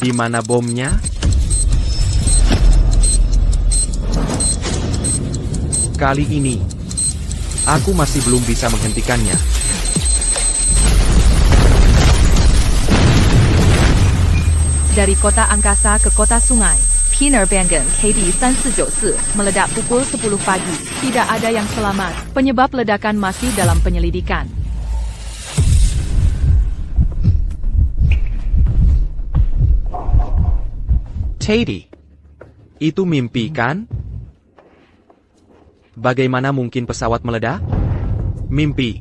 Di mana bomnya? Kali ini, aku masih belum bisa menghentikannya. Dari kota angkasa ke kota sungai, Penerbangan KB3494 meledak pukul 10 pagi. Tidak ada yang selamat. Penyebab ledakan masih dalam penyelidikan. Teddy, itu mimpi kan? Bagaimana mungkin pesawat meledak? Mimpi.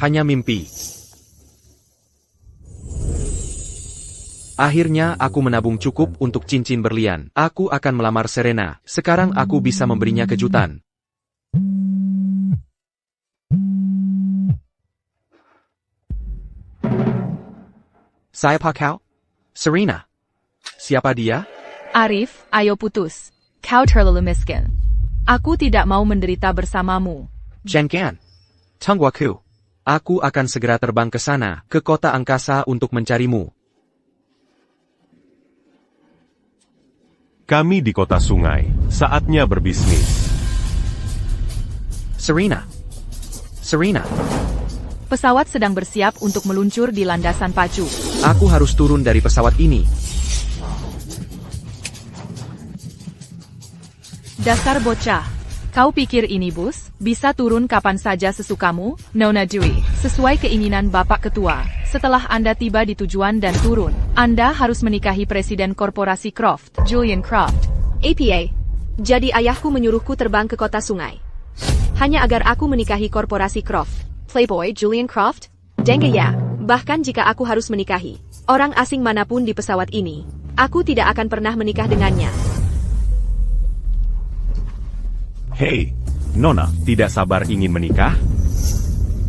Hanya mimpi. Akhirnya aku menabung cukup untuk cincin berlian. Aku akan melamar Serena. Sekarang aku bisa memberinya kejutan. Siapa kau? Serena. Siapa dia? Arif, ayo putus. Kau terlalu miskin. Aku tidak mau menderita bersamamu. Chen-Kan. Tunggu aku. Aku akan segera terbang ke sana, ke kota angkasa untuk mencarimu. Kami di kota sungai. Saatnya berbisnis. Serena. Serena. Pesawat sedang bersiap untuk meluncur di landasan pacu. Aku harus turun dari pesawat ini. Dasar bocah. Kau pikir ini bus? Bisa turun kapan saja sesukamu? Nona Dewey, sesuai keinginan Bapak Ketua. Setelah Anda tiba di tujuan dan turun, Anda harus menikahi Presiden Korporasi Croft, Julian Croft. APA. Jadi ayahku menyuruhku terbang ke kota sungai. Hanya agar aku menikahi Korporasi Croft. Playboy Julian Croft? Denge ya. Bahkan jika aku harus menikahi orang asing manapun di pesawat ini, aku tidak akan pernah menikah dengannya. Hei, Nona, tidak sabar ingin menikah?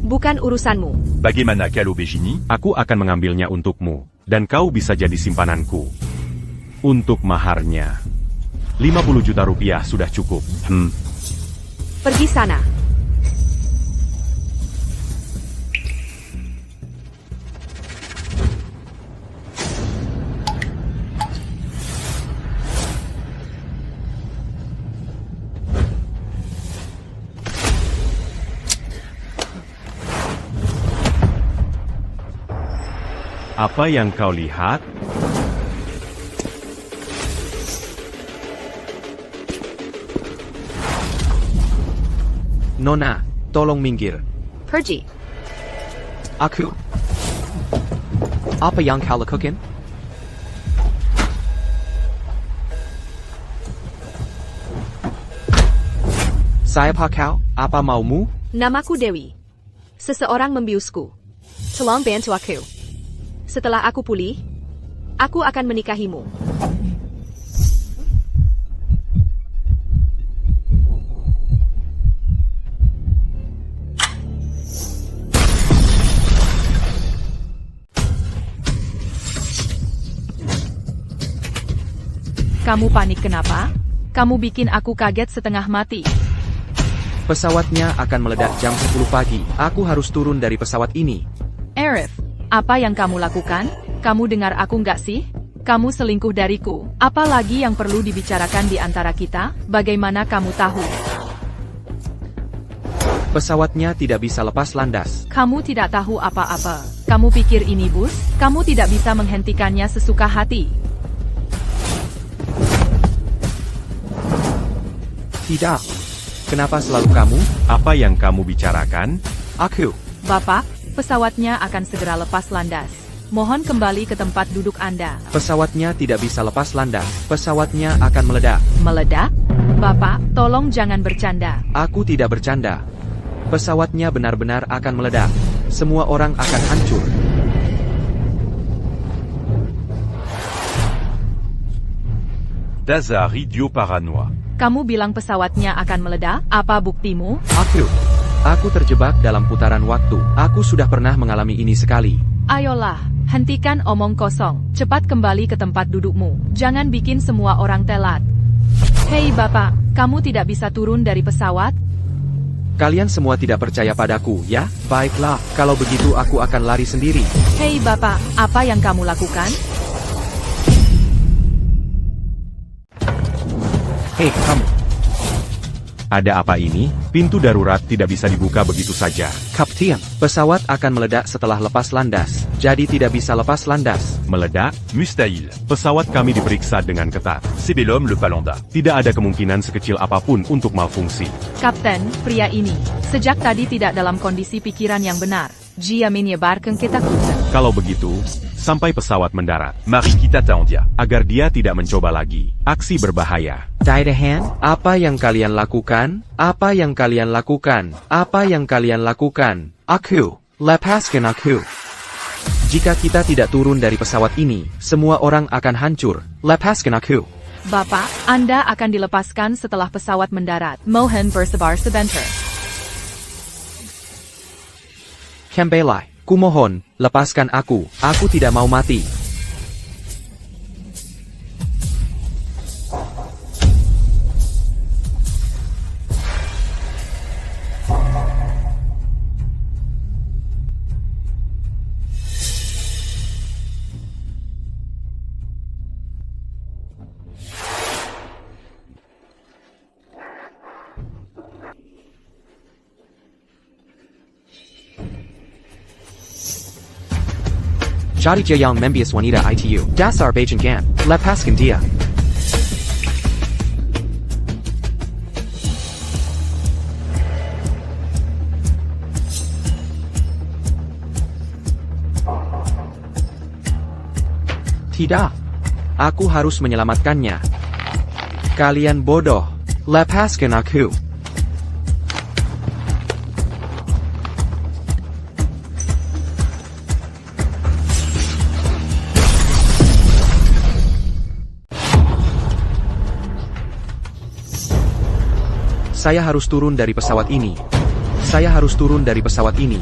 Bukan urusanmu. Bagaimana kalau begini? Aku akan mengambilnya untukmu, dan kau bisa jadi simpananku. Untuk maharnya, 50 juta rupiah sudah cukup. Pergi sana. Apa yang kau lihat? Nona, tolong minggir. Pergi. Aku. Apa yang kau lakukan? Siapa kau? Apa maumu? Namaku Dewi. Seseorang membiusku. Tolong bantu aku. Setelah aku pulih, aku akan menikahimu. Kamu panik kenapa? Kamu bikin aku kaget setengah mati. Pesawatnya akan meledak jam 10 pagi. Aku harus turun dari pesawat ini. Arif, apa yang kamu lakukan? Kamu dengar aku nggak sih? Kamu selingkuh dariku. Apalagi yang perlu dibicarakan di antara kita? Bagaimana kamu tahu? Pesawatnya tidak bisa lepas landas. Kamu tidak tahu apa-apa. Kamu pikir ini bus? Kamu tidak bisa menghentikannya sesuka hati. Tidak. Kenapa selalu kamu? Apa yang kamu bicarakan? Aku. Bapak, pesawatnya akan segera lepas landas. Mohon kembali ke tempat duduk Anda. Pesawatnya tidak bisa lepas landas. Pesawatnya akan meledak. Meledak? Bapak, tolong jangan bercanda. Aku tidak bercanda. Pesawatnya benar-benar akan meledak. Semua orang akan hancur. Dasar idiot paranoia. Kamu bilang pesawatnya akan meledak? Apa buktimu? Aku terjebak dalam putaran waktu. Aku sudah pernah mengalami ini sekali. Ayolah, hentikan omong kosong. Cepat kembali ke tempat dudukmu. Jangan bikin semua orang telat. Hei Bapak, kamu tidak bisa turun dari pesawat? Kalian semua tidak percaya padaku, ya? Baiklah, kalau begitu aku akan lari sendiri. Hei Bapak, apa yang kamu lakukan? kamu. Ada apa ini? Pintu darurat tidak bisa dibuka begitu saja. Kapten, pesawat akan meledak setelah lepas landas, jadi tidak bisa lepas landas. Meledak? Mustahil. Pesawat kami diperiksa dengan ketat. C'est Bellum le Palanda. Tidak ada kemungkinan sekecil apapun untuk malfungsi. Kapten, pria ini, sejak tadi tidak dalam kondisi pikiran yang benar. Dia menyebarkan ketakutan. Kalau begitu, sampai pesawat mendarat. Mari kita Taondia. Agar dia tidak mencoba lagi. Aksi berbahaya. Daidahan, apa yang kalian lakukan? Apa yang kalian lakukan? Apa yang kalian lakukan? Aku, lepaskan aku. Jika kita tidak turun dari pesawat ini, semua orang akan hancur. Lepaskan aku. Bapak, Anda akan dilepaskan setelah pesawat mendarat. Mohon bersabar sebentar. Kembali, kumohon, lepaskan aku. Aku tidak mau mati. Jadi dia yang membias wanita itu. Dasar bajingan. Lepaskan dia. Tidak. Aku harus menyelamatkannya. Kalian bodoh. Lepaskan aku. Saya harus turun dari pesawat ini. Saya harus turun dari pesawat ini.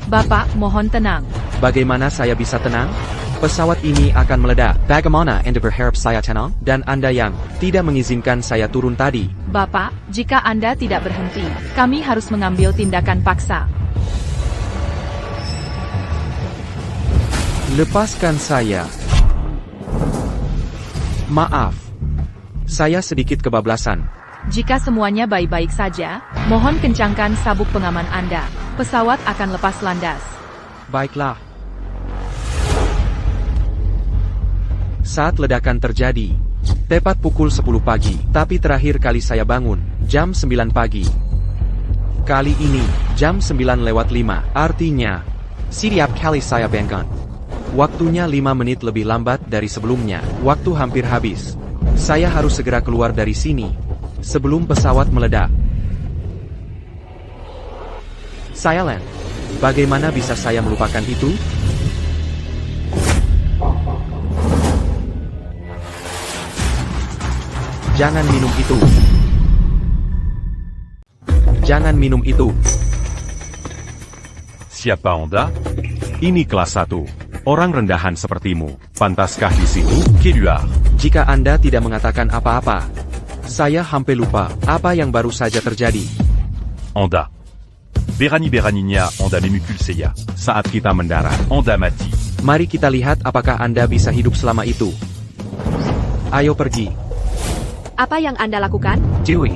Bapak, mohon tenang. Bagaimana saya bisa tenang? Pesawat ini akan meledak. Bagaimana Anda berharap saya tenang? Dan Anda yang tidak mengizinkan saya turun tadi. Bapak, jika Anda tidak berhenti, kami harus mengambil tindakan paksa. Lepaskan saya. Maaf. Saya sedikit kebablasan. Jika semuanya baik-baik saja, mohon kencangkan sabuk pengaman Anda. Pesawat akan lepas landas. Baiklah. Saat ledakan terjadi, tepat pukul 10 pagi, tapi terakhir kali saya bangun, jam 9 pagi. Kali ini, jam 9:05, artinya, setiap kali saya bangun. Waktunya 5 menit lebih lambat dari sebelumnya, waktu hampir habis. Saya harus segera keluar dari sini, sebelum pesawat meledak. Silent. Bagaimana bisa saya melupakan itu? Jangan minum itu. Jangan minum itu. Siapa Anda? Ini kelas 1. Orang rendahan sepertimu, pantaskah di sini? Keluar. Jika Anda tidak mengatakan apa-apa, saya hampir lupa apa yang baru saja terjadi. Anda. Berani Beraninya Anda Memupulseya. Saat kita mendarat, Anda mati. Mari kita lihat apakah Anda bisa hidup selama itu. Ayo pergi. Apa yang Anda lakukan? Dewi.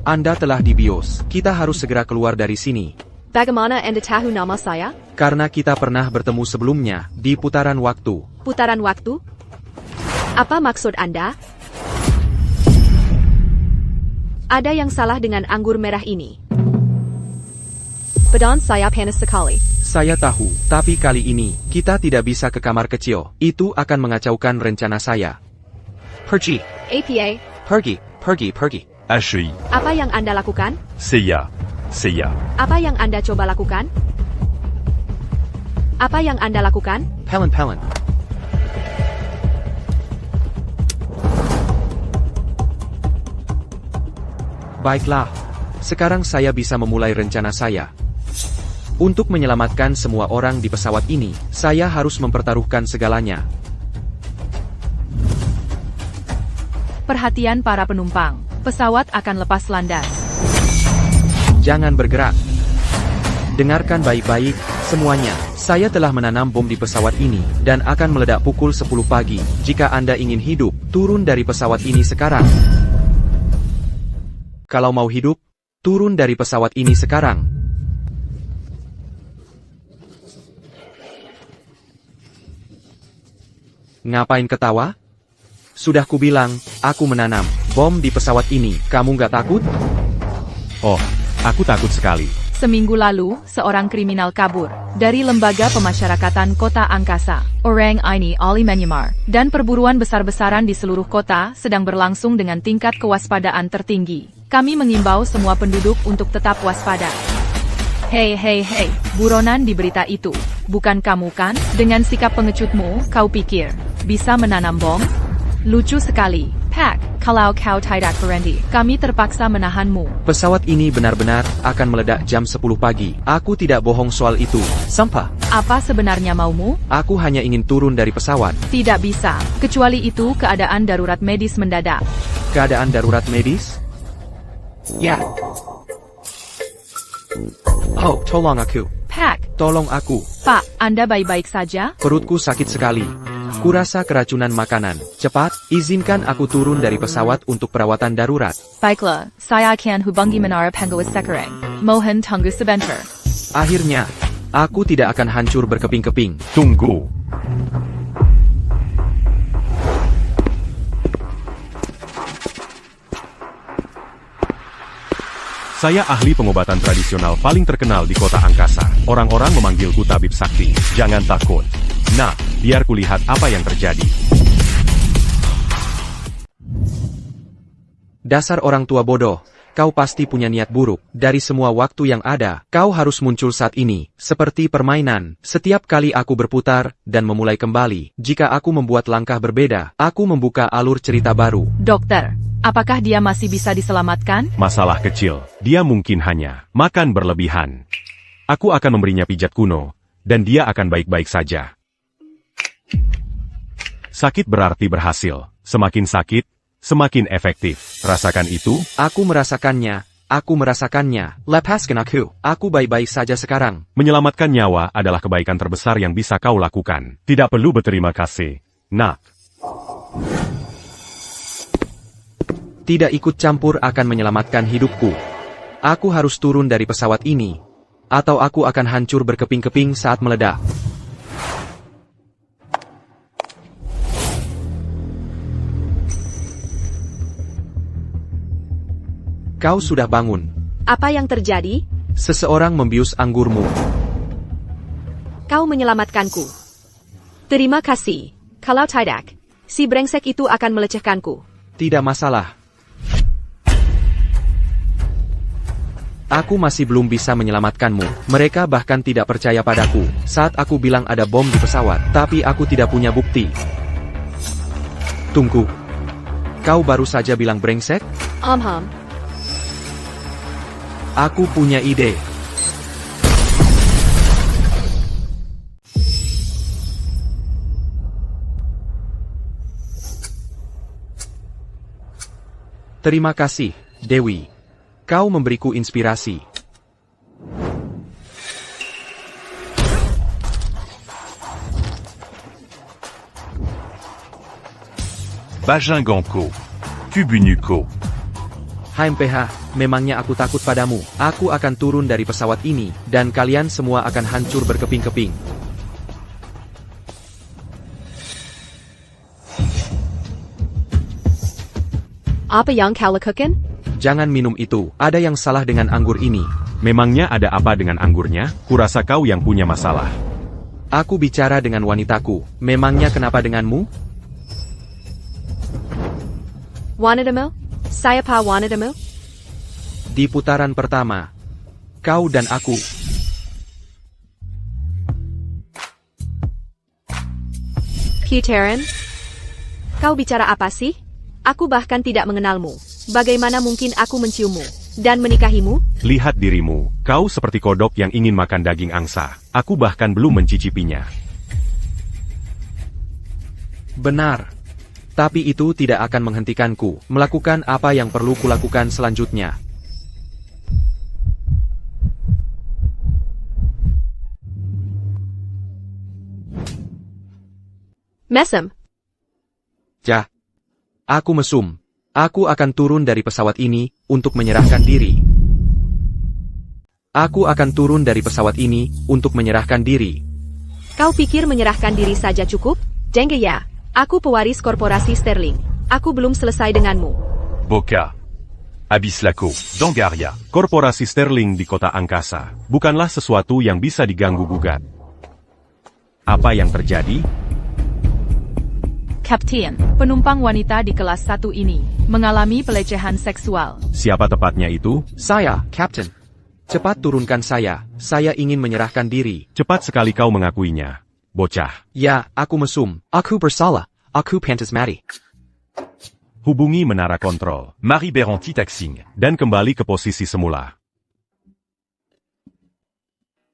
Anda telah dibios. Kita harus segera keluar dari sini. Bagaimana Anda tahu nama saya? Karena kita pernah bertemu sebelumnya, di putaran waktu. Putaran waktu? Apa maksud Anda? Ada yang salah dengan anggur merah ini. Badan saya panas sekali. Saya tahu, tapi kali ini, kita tidak bisa ke kamar kecil. Itu akan mengacaukan rencana saya. Pergi. APA, Pergi. Pergi. Pergi. HI. apa yang Anda lakukan? Seiya. Seiya. Apa yang Anda coba lakukan? Apa yang Anda lakukan? Pelin. Baiklah. Sekarang saya bisa memulai rencana saya. Untuk menyelamatkan semua orang di pesawat ini, saya harus mempertaruhkan segalanya. Perhatian para penumpang, pesawat akan lepas landas. Jangan bergerak. Dengarkan baik-baik, Semuanya, saya telah menanam bom di pesawat ini, dan akan meledak pukul 10 pagi. Jika Anda ingin hidup, turun dari pesawat ini sekarang. Kalau mau hidup, turun dari pesawat ini sekarang. Ngapain ketawa? Sudah kubilang, aku menanam bom di pesawat ini. Kamu nggak takut? Oh, aku takut sekali. Seminggu lalu, seorang kriminal kabur dari lembaga pemasyarakatan kota angkasa, Orang Ini Ali Myanmar, dan perburuan besar-besaran di seluruh kota sedang berlangsung dengan tingkat kewaspadaan tertinggi. Kami mengimbau semua penduduk untuk tetap waspada. Hei, buronan di berita itu, bukan kamu kan? Dengan sikap pengecutmu, kau pikir bisa menanam bom? Lucu sekali, Pak. Kalau kau tidak berhenti, kami terpaksa menahanmu. Pesawat ini benar-benar akan meledak jam 10 pagi. Aku tidak bohong soal itu. Sampah. Apa sebenarnya maumu? Aku hanya ingin turun dari pesawat. Tidak bisa, kecuali itu keadaan darurat medis mendadak. Keadaan darurat medis? Ya. Oh, tolong aku. Pak, Tolong aku. Pak, Anda baik-baik saja? Perutku sakit sekali. Kurasa keracunan makanan. Cepat, izinkan aku turun dari pesawat untuk perawatan darurat. Baiklah, saya akan hubungi menara pengawas sekarang. Mohon tunggu sebentar. Akhirnya, aku tidak akan hancur berkeping-keping. Tunggu. Saya ahli pengobatan tradisional paling terkenal di kota angkasa. Orang-orang memanggilku tabib sakti. Jangan takut. Nah, biar kulihat apa yang terjadi. Dasar orang tua bodoh, kau pasti punya niat buruk. Dari semua waktu yang ada, kau harus muncul saat ini. Seperti permainan, setiap kali aku berputar dan memulai kembali. Jika aku membuat langkah berbeda, aku membuka alur cerita baru. Dokter, apakah dia masih bisa diselamatkan? Masalah kecil. Dia mungkin hanya makan berlebihan. Aku akan memberinya pijat kuno, dan dia akan baik-baik saja. Sakit berarti berhasil. Semakin sakit, semakin efektif. Rasakan itu? Aku merasakannya. Lepaskan aku. Aku baik-baik saja sekarang. Menyelamatkan nyawa adalah kebaikan terbesar yang bisa kau lakukan. Tidak perlu berterima kasih, nak. Tidak ikut campur akan menyelamatkan hidupku. Aku harus turun dari pesawat ini, atau aku akan hancur berkeping-keping saat meledak. Kau sudah bangun. Apa yang terjadi? Seseorang membius anggurmu. Kau menyelamatkanku. Terima kasih. Kalau tidak, si brengsek itu akan melecehkanku. Tidak masalah. Aku masih belum bisa menyelamatkanmu. Mereka bahkan tidak percaya padaku saat aku bilang ada bom di pesawat, tapi aku tidak punya bukti. Tunggu. Kau baru saja bilang brengsek? Aku punya ide. Terima kasih, Dewi. Kau memberiku inspirasi. Bajinganko. Kubunuko. HMPH, memangnya aku takut padamu. Aku akan turun dari pesawat ini, dan kalian semua akan hancur berkeping-keping. Apa yang kau lakukan? Jangan minum itu. Ada yang salah dengan anggur ini. Memangnya ada apa dengan anggurnya? Kurasa kau yang punya masalah. Aku bicara dengan wanitaku. Memangnya kenapa denganmu? Wanitamu? Saya pa wanitamu? Di putaran pertama, kau dan aku. Peteran? Kau bicara apa sih? Aku bahkan tidak mengenalmu. Bagaimana mungkin aku menciummu dan menikahimu? Lihat dirimu, kau seperti kodok yang ingin makan daging angsa. Aku bahkan belum mencicipinya. Benar. Tapi itu tidak akan menghentikanku melakukan apa yang perlu kulakukan selanjutnya. Mesem. Jah. Aku mesum. Aku akan turun dari pesawat ini untuk menyerahkan diri. Aku akan turun dari pesawat ini untuk menyerahkan diri. Kau pikir menyerahkan diri saja cukup? Denge ya. Aku pewaris korporasi Sterling. Aku belum selesai denganmu. Boca. Abislaco, Dangaria. Korporasi Sterling di kota angkasa bukanlah sesuatu yang bisa diganggu-gugat. Apa yang terjadi? Kapten, penumpang wanita di kelas 1 ini mengalami pelecehan seksual. Siapa tepatnya itu? Saya, Captain. Cepat turunkan saya ingin menyerahkan diri. Cepat sekali kau mengakuinya, bocah. Ya, aku mesum. Aku bersalah. Aku pantas mati. Hubungi menara kontrol, Marie Berranti taxing. dan kembali ke posisi semula.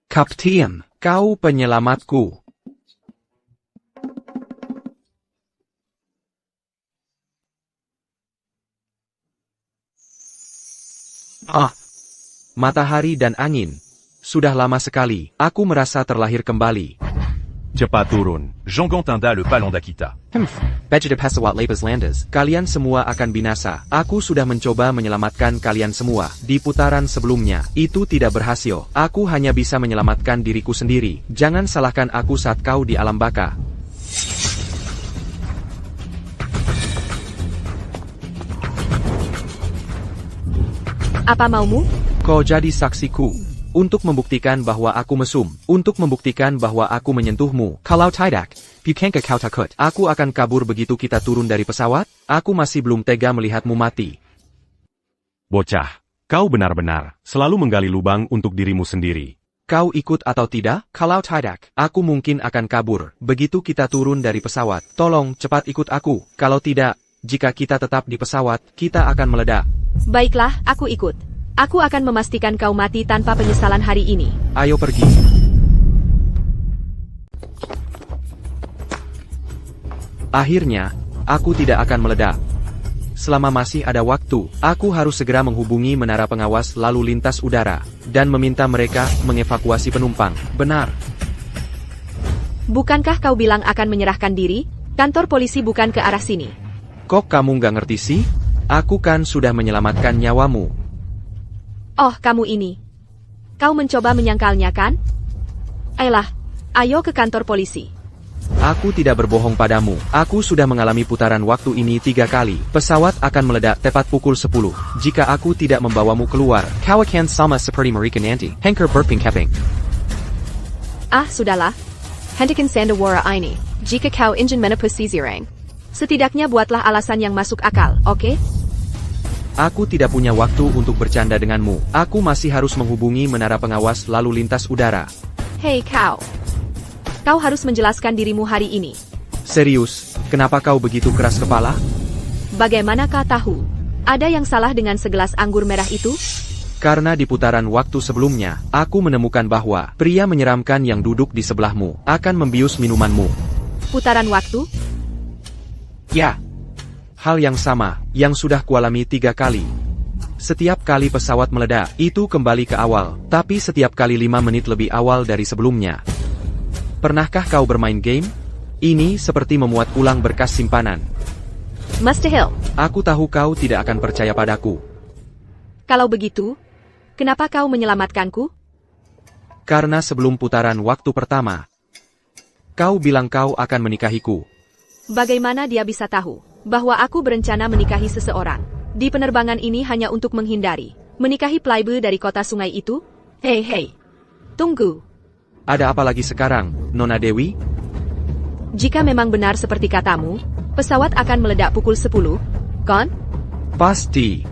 Kapten, kau penyelamatku. Matahari dan angin. Sudah lama sekali, aku merasa terlahir kembali. Cepat turun. Jean Gantinda le Palon d'Akita. Bejede pesawat lepas landas. Kalian semua akan binasa. Aku sudah mencoba menyelamatkan kalian semua. Di putaran sebelumnya, itu tidak berhasil. Aku hanya bisa menyelamatkan diriku sendiri. Jangan salahkan aku saat kau di alam baka. Apa maumu? Kau jadi saksiku. Untuk membuktikan bahwa aku mesum. Untuk membuktikan bahwa aku menyentuhmu. Kalau tidak, bukankah kau takut? Aku akan kabur begitu kita turun dari pesawat? Aku masih belum tega melihatmu mati. Bocah, kau benar-benar selalu menggali lubang untuk dirimu sendiri. Kau ikut atau tidak? Kalau tidak, aku mungkin akan kabur. Begitu kita turun dari pesawat. Tolong, cepat ikut aku. Kalau tidak, jika kita tetap di pesawat, kita akan meledak. Baiklah, aku ikut. Aku akan memastikan kau mati tanpa penyesalan hari ini. Ayo pergi. Akhirnya, aku tidak akan meledak. Selama masih ada waktu, aku harus segera menghubungi menara pengawas lalu lintas udara, dan meminta mereka mengevakuasi penumpang. Benar. Bukankah kau bilang akan menyerahkan diri? Kantor polisi bukan ke arah sini. Kok kamu nggak ngerti sih? Aku kan sudah menyelamatkan nyawamu. Oh, kamu ini. Kau mencoba menyangkalnya kan? Ayolah, ayo ke kantor polisi. Aku tidak berbohong padamu. Aku sudah mengalami putaran waktu ini 3 kali. Pesawat akan meledak tepat pukul 10. Jika aku tidak membawamu keluar, kau akan sama seperti mereka nanti. Hanker burping keping. Sudahlah. Hentikan sandawara ini. Jika kau ingin menepus sisireng. Setidaknya buatlah alasan yang masuk akal, oke? Aku tidak punya waktu untuk bercanda denganmu. Aku masih harus menghubungi menara pengawas lalu lintas udara. Hei kau. Kau harus menjelaskan dirimu hari ini. Serius, kenapa kau begitu keras kepala? Bagaimana kau tahu? Ada yang salah dengan segelas anggur merah itu? Karena di putaran waktu sebelumnya, aku menemukan bahwa pria menyeramkan yang duduk di sebelahmu akan membius minumanmu. Putaran waktu? Ya. Hal yang sama, yang sudah kualami 3 kali. Setiap kali pesawat meledak, itu kembali ke awal, tapi setiap kali 5 menit lebih awal dari sebelumnya. Pernahkah kau bermain game? Ini seperti memuat ulang berkas simpanan. Mustahil. Aku tahu kau tidak akan percaya padaku. Kalau begitu, kenapa kau menyelamatkanku? Karena sebelum putaran waktu pertama, kau bilang kau akan menikahiku. Bagaimana dia bisa tahu bahwa aku berencana menikahi seseorang? Di penerbangan ini hanya untuk menghindari menikahi playboy dari kota sungai itu? Hei. Tunggu. Ada apa lagi sekarang, Nona Dewi? Jika memang benar seperti katamu, pesawat akan meledak pukul 10, kan? Pasti.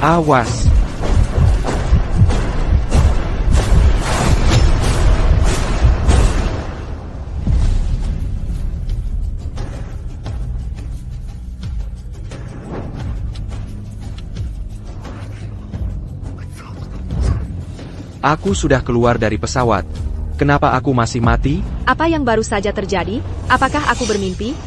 Awas. Aku sudah keluar dari pesawat. Kenapa aku masih mati? Apa yang baru saja terjadi? Apakah aku bermimpi?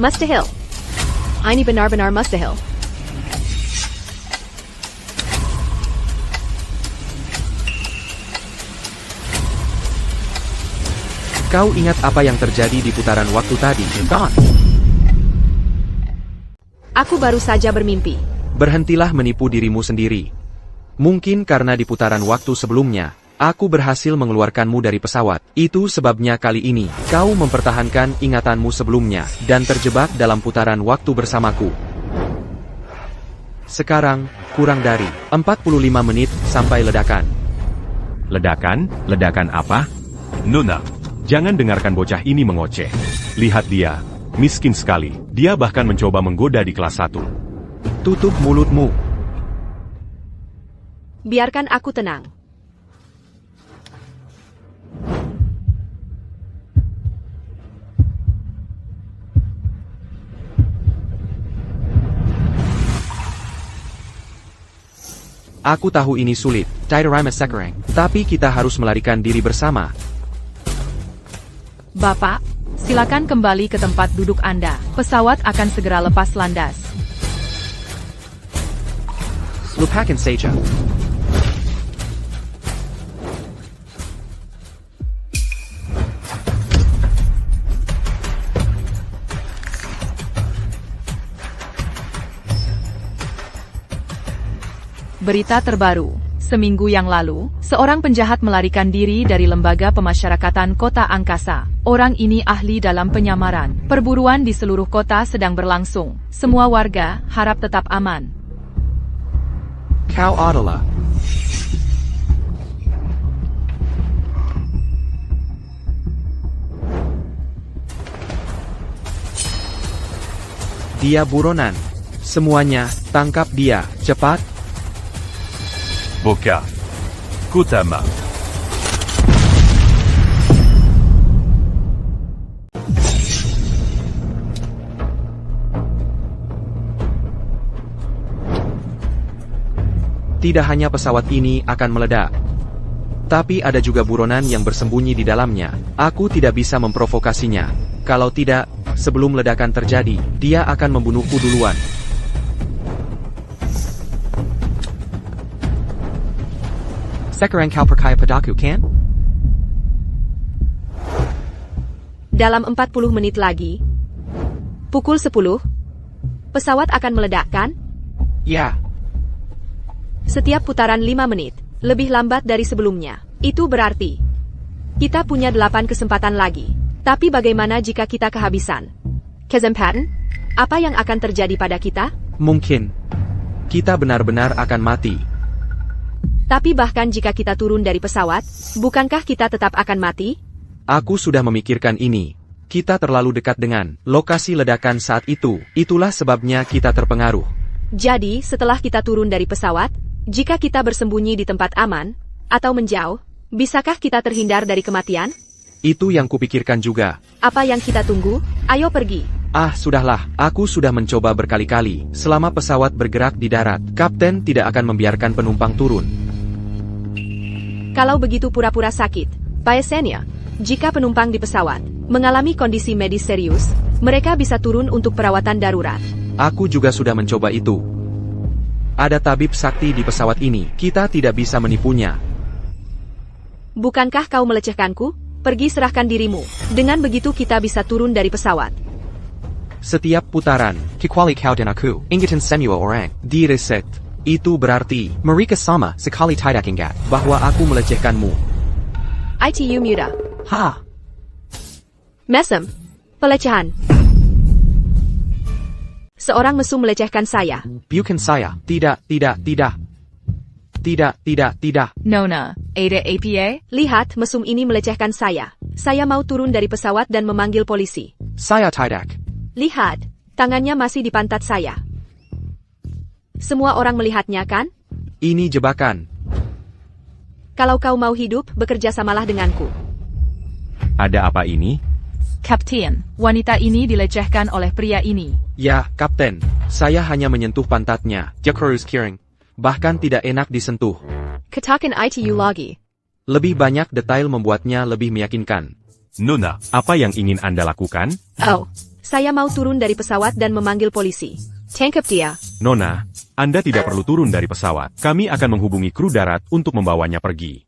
Mustahil. Ini benar-benar mustahil. Kau ingat apa yang terjadi di putaran waktu tadi, kan? Aku baru saja bermimpi. Berhentilah menipu dirimu sendiri. Mungkin karena di putaran waktu sebelumnya, aku berhasil mengeluarkanmu dari pesawat. Itu sebabnya kali ini, kau mempertahankan ingatanmu sebelumnya, dan terjebak dalam putaran waktu bersamaku. Sekarang, kurang dari 45 menit sampai ledakan. Ledakan? Ledakan apa? Nona. Jangan dengarkan bocah ini mengoceh. Lihat dia, miskin sekali. Dia bahkan mencoba menggoda di kelas 1. Tutup mulutmu. Biarkan aku tenang. Aku tahu ini sulit, Tidarima Sekarang, tapi kita harus melarikan diri bersama. Bapak, silakan kembali ke tempat duduk Anda. Pesawat akan segera lepas landas. Lupakan saja. Berita terbaru. Seminggu yang lalu, seorang penjahat melarikan diri dari Lembaga Pemasyarakatan Kota Angkasa. Orang ini ahli dalam penyamaran. Perburuan di seluruh kota sedang berlangsung. Semua warga harap tetap aman. Kau adalah dia buronan. Semuanya, tangkap dia, cepat. Boka. Kotama. Tidak hanya pesawat ini akan meledak, tapi ada juga buronan yang bersembunyi di dalamnya. Aku tidak bisa memprovokasinya. Kalau tidak, sebelum ledakan terjadi, dia akan membunuhku duluan. Sekarang kau percaya padaku, kan? Dalam 40 menit lagi, pukul 10, pesawat akan meledakkan. Ya. Setiap putaran 5 menit, lebih lambat dari sebelumnya. Itu berarti, kita punya 8 kesempatan lagi. Tapi bagaimana jika kita kehabisan? Kesempatan? Apa yang akan terjadi pada kita? Mungkin. Kita benar-benar akan mati. Tapi bahkan jika kita turun dari pesawat, bukankah kita tetap akan mati? Aku sudah memikirkan ini. Kita terlalu dekat dengan lokasi ledakan saat itu. Itulah sebabnya kita terpengaruh. Jadi, setelah kita turun dari pesawat, jika kita bersembunyi di tempat aman, atau menjauh, bisakah kita terhindar dari kematian? Itu yang kupikirkan juga. Apa yang kita tunggu? Ayo pergi. Ah, sudahlah. Aku sudah mencoba berkali-kali. Selama pesawat bergerak di darat, kapten tidak akan membiarkan penumpang turun. Kalau begitu pura-pura sakit, Paesenia, jika penumpang di pesawat mengalami kondisi medis serius, mereka bisa turun untuk perawatan darurat. Aku juga sudah mencoba itu. Ada tabib sakti di pesawat ini, kita tidak bisa menipunya. Bukankah kau melecehkanku? Pergi serahkan dirimu. Dengan begitu kita bisa turun dari pesawat. Setiap putaran, kecuali kau dan aku, ingatan semua orang, di reset. Itu berarti, mereka sama sekali tidak ingat bahwa aku melecehkanmu. ITU muda. Ha! Mesem. Pelecehan. Seorang mesum melecehkan saya. Bukan saya. Tidak. Nona, Ada APA? Lihat, mesum ini melecehkan saya. Saya mau turun dari pesawat dan memanggil polisi. Saya tidak. Lihat, tangannya masih di pantat saya. Semua orang melihatnya, kan? Ini jebakan. Kalau kau mau hidup, bekerja samalah denganku. Ada apa ini? Kapten, wanita ini dilecehkan oleh pria ini. Ya, Kapten. Saya hanya menyentuh pantatnya. Jakarus Kiring. Bahkan tidak enak disentuh. Katakan ITU lagi. Lebih banyak detail membuatnya lebih meyakinkan. Nona. Apa yang ingin Anda lakukan? Oh, Saya mau turun dari pesawat dan memanggil polisi. Tangkap dia. Nona, Anda tidak perlu turun dari pesawat. Kami akan menghubungi kru darat untuk membawanya pergi.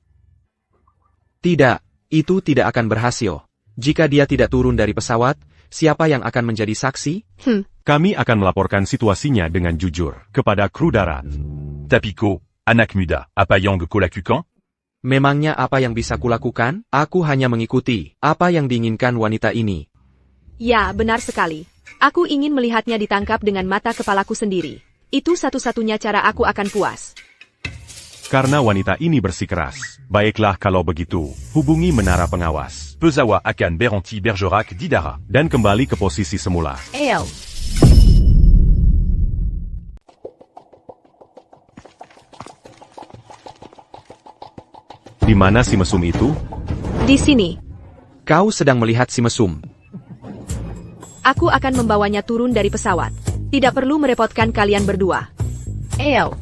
Tidak, itu tidak akan berhasil. Jika dia tidak turun dari pesawat, siapa yang akan menjadi saksi? Kami akan melaporkan situasinya dengan jujur kepada kru darat. Tapiko, anak muda, apa yang kulakukan? Memangnya apa yang bisa kulakukan? Aku hanya mengikuti apa yang diinginkan wanita ini. Ya, benar sekali. Aku ingin melihatnya ditangkap dengan mata kepalaku sendiri. Itu satu-satunya cara aku akan puas. Karena wanita ini bersikeras. Baiklah kalau begitu, hubungi menara pengawas. Pesawa akan berhenti bergerak di darat. Dan kembali ke posisi semula. El. Di mana si mesum itu? Di sini. Kau sedang melihat si mesum. Aku akan membawanya turun dari pesawat. Tidak perlu merepotkan kalian berdua. El.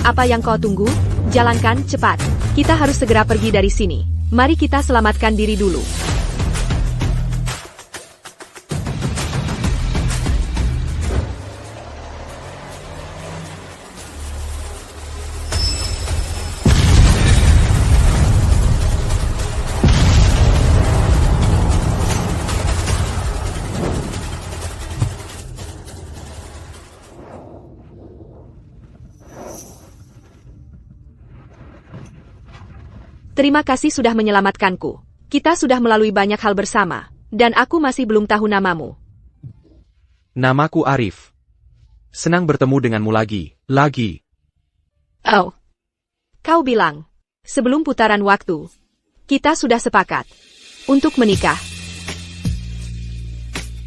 Apa yang kau tunggu? Jalankan, cepat. Kita harus segera pergi dari sini. Mari kita selamatkan diri dulu. Terima kasih sudah menyelamatkanku. Kita sudah melalui banyak hal bersama, dan aku masih belum tahu namamu. Namaku Arif. Senang bertemu denganmu lagi. Oh. Kau bilang, sebelum putaran waktu, kita sudah sepakat untuk menikah.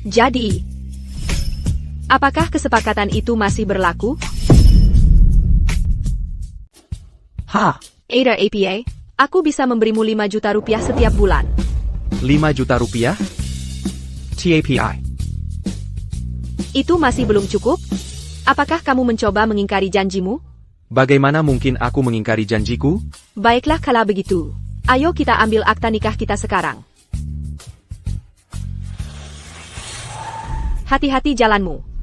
Jadi, apakah kesepakatan itu masih berlaku? Ada APA, aku bisa memberimu 5 juta rupiah setiap bulan. 5 juta rupiah? TAPI. Itu masih belum cukup? Apakah kamu mencoba mengingkari janjimu? Bagaimana mungkin aku mengingkari janjiku? Baiklah kalau begitu. Ayo kita ambil akta nikah kita sekarang. Hati-hati jalanmu.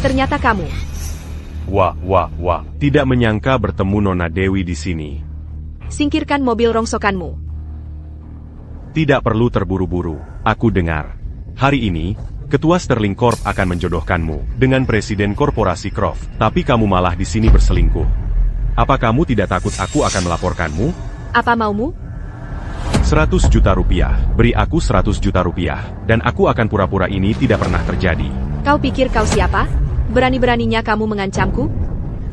Ternyata kamu. Wah. Tidak menyangka bertemu Nona Dewi di sini. Singkirkan mobil rongsokanmu. Tidak perlu terburu-buru. Aku dengar. Hari ini, Ketua Sterling Corp akan menjodohkanmu dengan Presiden Korporasi Croft. Tapi kamu malah di sini berselingkuh. Apa kamu tidak takut aku akan melaporkanmu? Apa maumu? 100 juta rupiah. Beri aku 100 juta rupiah. Dan aku akan pura-pura ini tidak pernah terjadi. Kau pikir kau siapa? Berani-beraninya kamu mengancamku?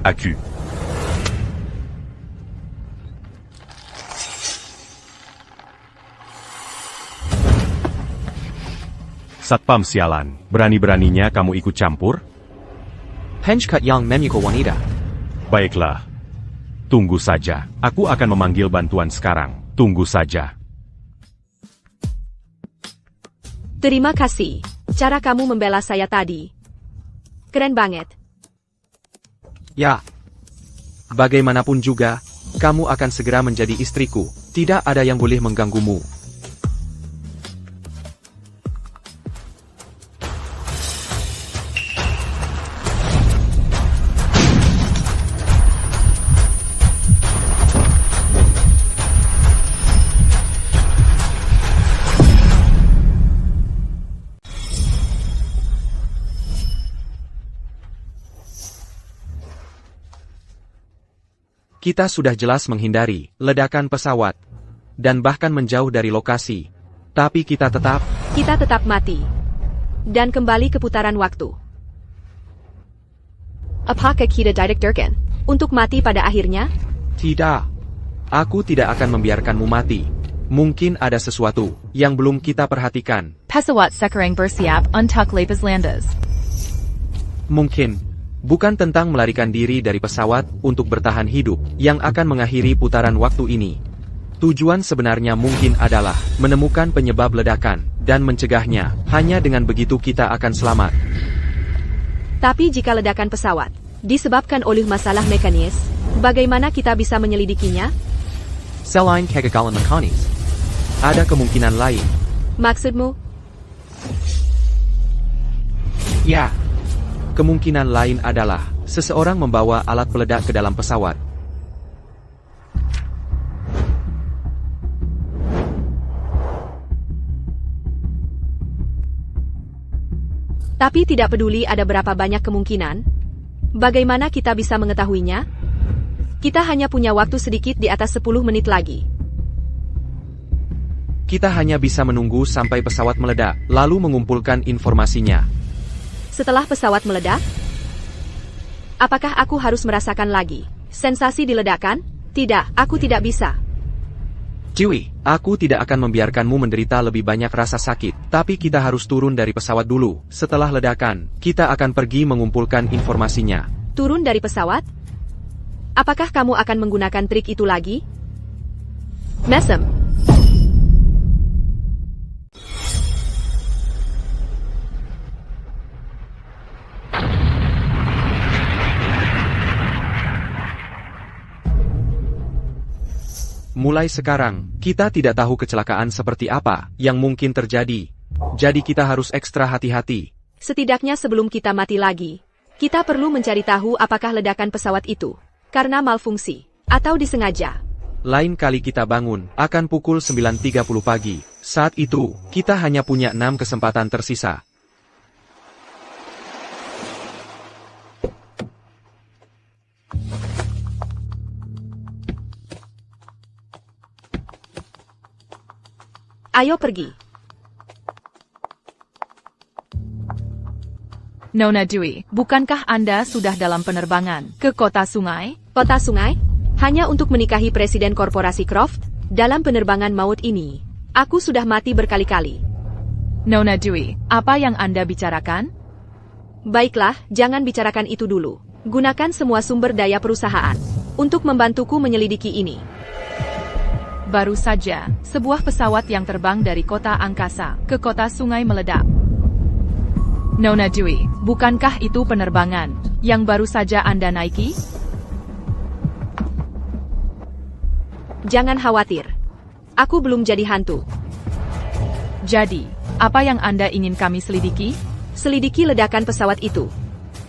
Aku. Satpam sialan, berani-beraninya kamu ikut campur? Henchkat yang menyukai wanita. Baiklah. Tunggu saja, aku akan memanggil bantuan sekarang. Tunggu saja. Terima kasih. Cara kamu membela saya tadi keren banget. Ya. Bagaimanapun juga, kamu akan segera menjadi istriku. Tidak ada yang boleh mengganggumu. Kita sudah jelas menghindari ledakan pesawat dan bahkan menjauh dari lokasi. Tapi kita tetap mati. Dan kembali ke putaran waktu. Apakah kita didaktirkan untuk mati pada akhirnya? Tidak. Aku tidak akan membiarkanmu mati. Mungkin ada sesuatu yang belum kita perhatikan. Pesawat sekarang bersiap untuk lepas landas. Mungkin bukan tentang melarikan diri dari pesawat untuk bertahan hidup yang akan mengakhiri putaran waktu ini. Tujuan sebenarnya mungkin adalah menemukan penyebab ledakan dan mencegahnya. Hanya dengan begitu kita akan selamat. Tapi jika ledakan pesawat disebabkan oleh masalah mekanis, bagaimana kita bisa menyelidikinya? Selain kegagalan mekanis, ada kemungkinan lain. Maksudmu? Ya. Kemungkinan lain adalah seseorang membawa alat peledak ke dalam pesawat. Tapi tidak peduli ada berapa banyak kemungkinan, bagaimana kita bisa mengetahuinya? Kita hanya punya waktu sedikit di atas 10 menit lagi. Kita hanya bisa menunggu sampai pesawat meledak, lalu mengumpulkan informasinya. Setelah pesawat meledak, apakah aku harus merasakan lagi sensasi di ledakan? Tidak, aku tidak bisa. Chewie, aku tidak akan membiarkanmu menderita lebih banyak rasa sakit, tapi kita harus turun dari pesawat dulu. Setelah ledakan, kita akan pergi mengumpulkan informasinya. Turun dari pesawat? Apakah kamu akan menggunakan trik itu lagi? Mesem. Mulai sekarang, kita tidak tahu kecelakaan seperti apa yang mungkin terjadi. Jadi kita harus ekstra hati-hati. Setidaknya sebelum kita mati lagi, kita perlu mencari tahu apakah ledakan pesawat itu karena malfungsi atau disengaja. Lain kali kita bangun, akan pukul 9.30 pagi. Saat itu, kita hanya punya 6 kesempatan tersisa. Ayo pergi. Nona Dewey, bukankah Anda sudah dalam penerbangan ke kota sungai? Kota sungai? Hanya untuk menikahi Presiden Korporasi Croft? Dalam penerbangan maut ini, aku sudah mati berkali-kali. Nona Dewey, apa yang Anda bicarakan? Baiklah, jangan bicarakan itu dulu. Gunakan semua sumber daya perusahaan untuk membantuku menyelidiki ini. Baru saja, sebuah pesawat yang terbang dari kota angkasa ke kota sungai meledak. Nona Dewey, bukankah itu penerbangan yang baru saja Anda naiki? Jangan khawatir. Aku belum jadi hantu. Jadi, apa yang Anda ingin kami selidiki? Selidiki ledakan pesawat itu.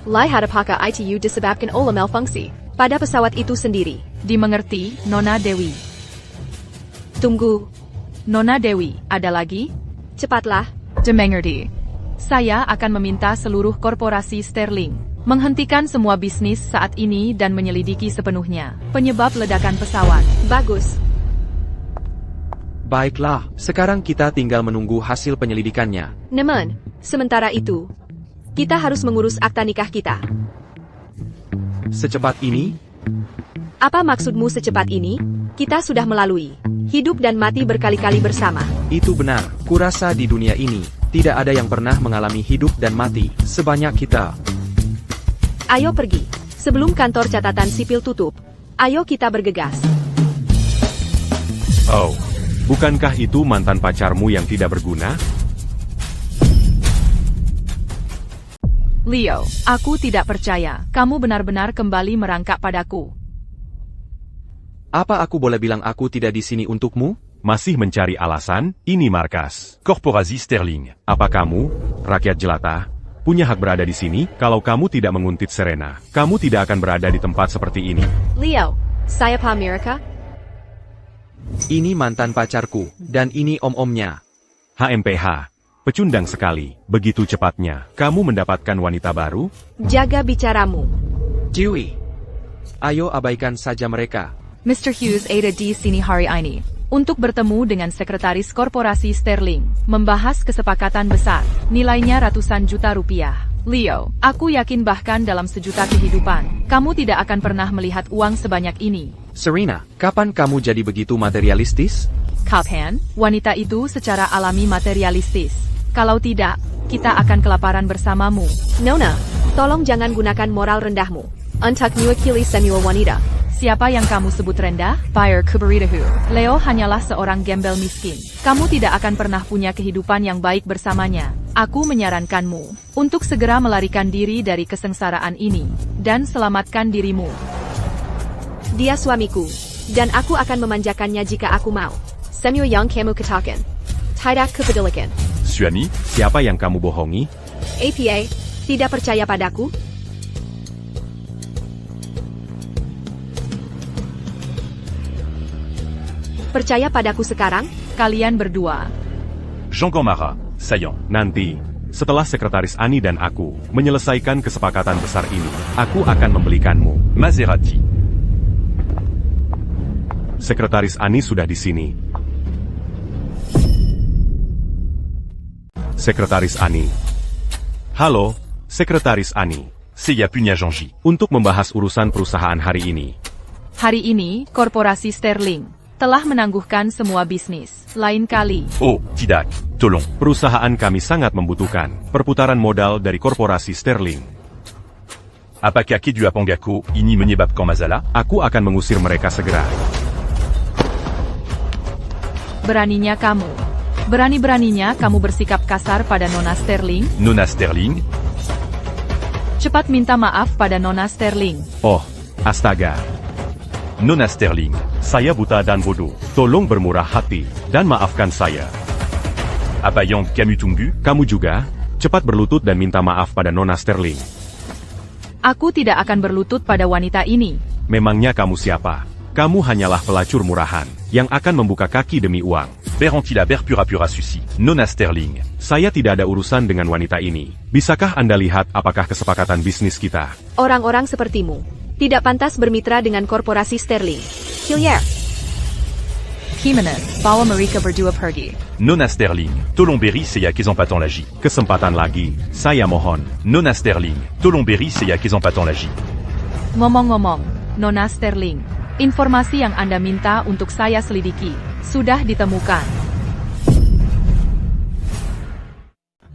Lihat apakah ITU disebabkan oleh malfungsi pada pesawat itu sendiri. Dimengerti, Nona Dewi. Tunggu. Nona Dewi, ada lagi? Cepatlah. Dimengerti. Saya akan meminta seluruh korporasi Sterling menghentikan semua bisnis saat ini dan menyelidiki sepenuhnya penyebab ledakan pesawat. Bagus. Baiklah, sekarang kita tinggal menunggu hasil penyelidikannya. Namun, sementara itu, kita harus mengurus akta nikah kita. Secepat ini? Apa maksudmu secepat ini? Kita sudah melalui hidup dan mati berkali-kali bersama. Itu benar, kurasa di dunia ini, tidak ada yang pernah mengalami hidup dan mati sebanyak kita. Ayo pergi. Sebelum kantor catatan sipil tutup, ayo kita bergegas. Oh, bukankah itu mantan pacarmu yang tidak berguna? Leo, aku tidak percaya kamu benar-benar kembali merangkak padaku. Apa aku boleh bilang aku tidak di sini untukmu? Masih mencari alasan? Ini markas. Korporasi Sterling. Apa kamu, rakyat jelata, punya hak berada di sini? Kalau kamu tidak menguntit Serena, kamu tidak akan berada di tempat seperti ini. Leo, saya Amerika. Ini mantan pacarku, dan ini om-omnya. HMPH. Pecundang sekali. Begitu cepatnya, kamu mendapatkan wanita baru? Jaga bicaramu. Chewie, ayo abaikan saja mereka. Mr. Hughes ada di sini hari ini untuk bertemu dengan sekretaris korporasi Sterling, membahas kesepakatan besar, nilainya ratusan juta rupiah. Leo, aku yakin bahkan dalam sejuta kehidupan, kamu tidak akan pernah melihat uang sebanyak ini. Serena, kapan kamu jadi begitu materialistis? Kapan? Wanita itu secara alami materialistis. Kalau tidak, kita akan kelaparan bersamamu. Nona, tolong jangan gunakan moral rendahmu untuk mewakili semua wanita. Siapa yang kamu sebut rendah? Buyer Kuberidahu. Leo hanyalah seorang gembel miskin. Kamu tidak akan pernah punya kehidupan yang baik bersamanya. Aku menyarankanmu untuk segera melarikan diri dari kesengsaraan ini dan selamatkan dirimu. Dia suamiku, dan aku akan memanjakannya jika aku mau. Semyo yang kamu katakan. Tidak kepedulikan. Suami, siapa yang kamu bohongi? APA, tidak percaya padaku? Percaya padaku sekarang? Kalian berdua. Jean Gamara, saillant. Nanti, setelah Sekretaris Ani dan aku menyelesaikan kesepakatan besar ini, aku akan membelikanmu. Maserati. Sekretaris Ani sudah di sini. Sekretaris Ani. Halo, Sekretaris Ani. Seiya Punya Janji. Untuk membahas urusan perusahaan hari ini. Hari ini, korporasi Sterling telah menangguhkan semua bisnis. Lain kali. Oh, Tidak, Tolong. Perusahaan kami sangat membutuhkan perputaran modal dari korporasi Sterling. Apakah Kedu Apangako ini menyebabkan masalah? Aku akan mengusir mereka segera. Beraninya kamu. Berani-beraninya kamu bersikap kasar pada Nona Sterling. Nona Sterling. Cepat minta maaf pada Nona Sterling. Oh, astaga. Nona Sterling. Saya buta dan bodoh. Tolong bermurah hati dan maafkan saya. Apa yang kamu tunggu? Kamu juga, cepat berlutut dan minta maaf pada Nona Sterling. Aku tidak akan berlutut pada wanita ini. Memangnya kamu siapa? Kamu hanyalah pelacur murahan yang akan membuka kaki demi uang. Berantila berpura pura suci. Nona Sterling. Saya tidak ada urusan dengan wanita ini. Bisakah Anda lihat apakah kesepakatan bisnis kita? Orang-orang sepertimu tidak pantas bermitra dengan korporasi Sterling. Hillier. Jimenez, bawa mereka berdua pergi. Nona Sterling. Tolong beri saya kesempatan lagi. Kesempatan lagi, saya mohon. Nona Sterling. Tolong beri saya kesempatan lagi. Ngomong-ngomong, Nona Sterling, informasi yang Anda minta untuk saya selidiki sudah ditemukan.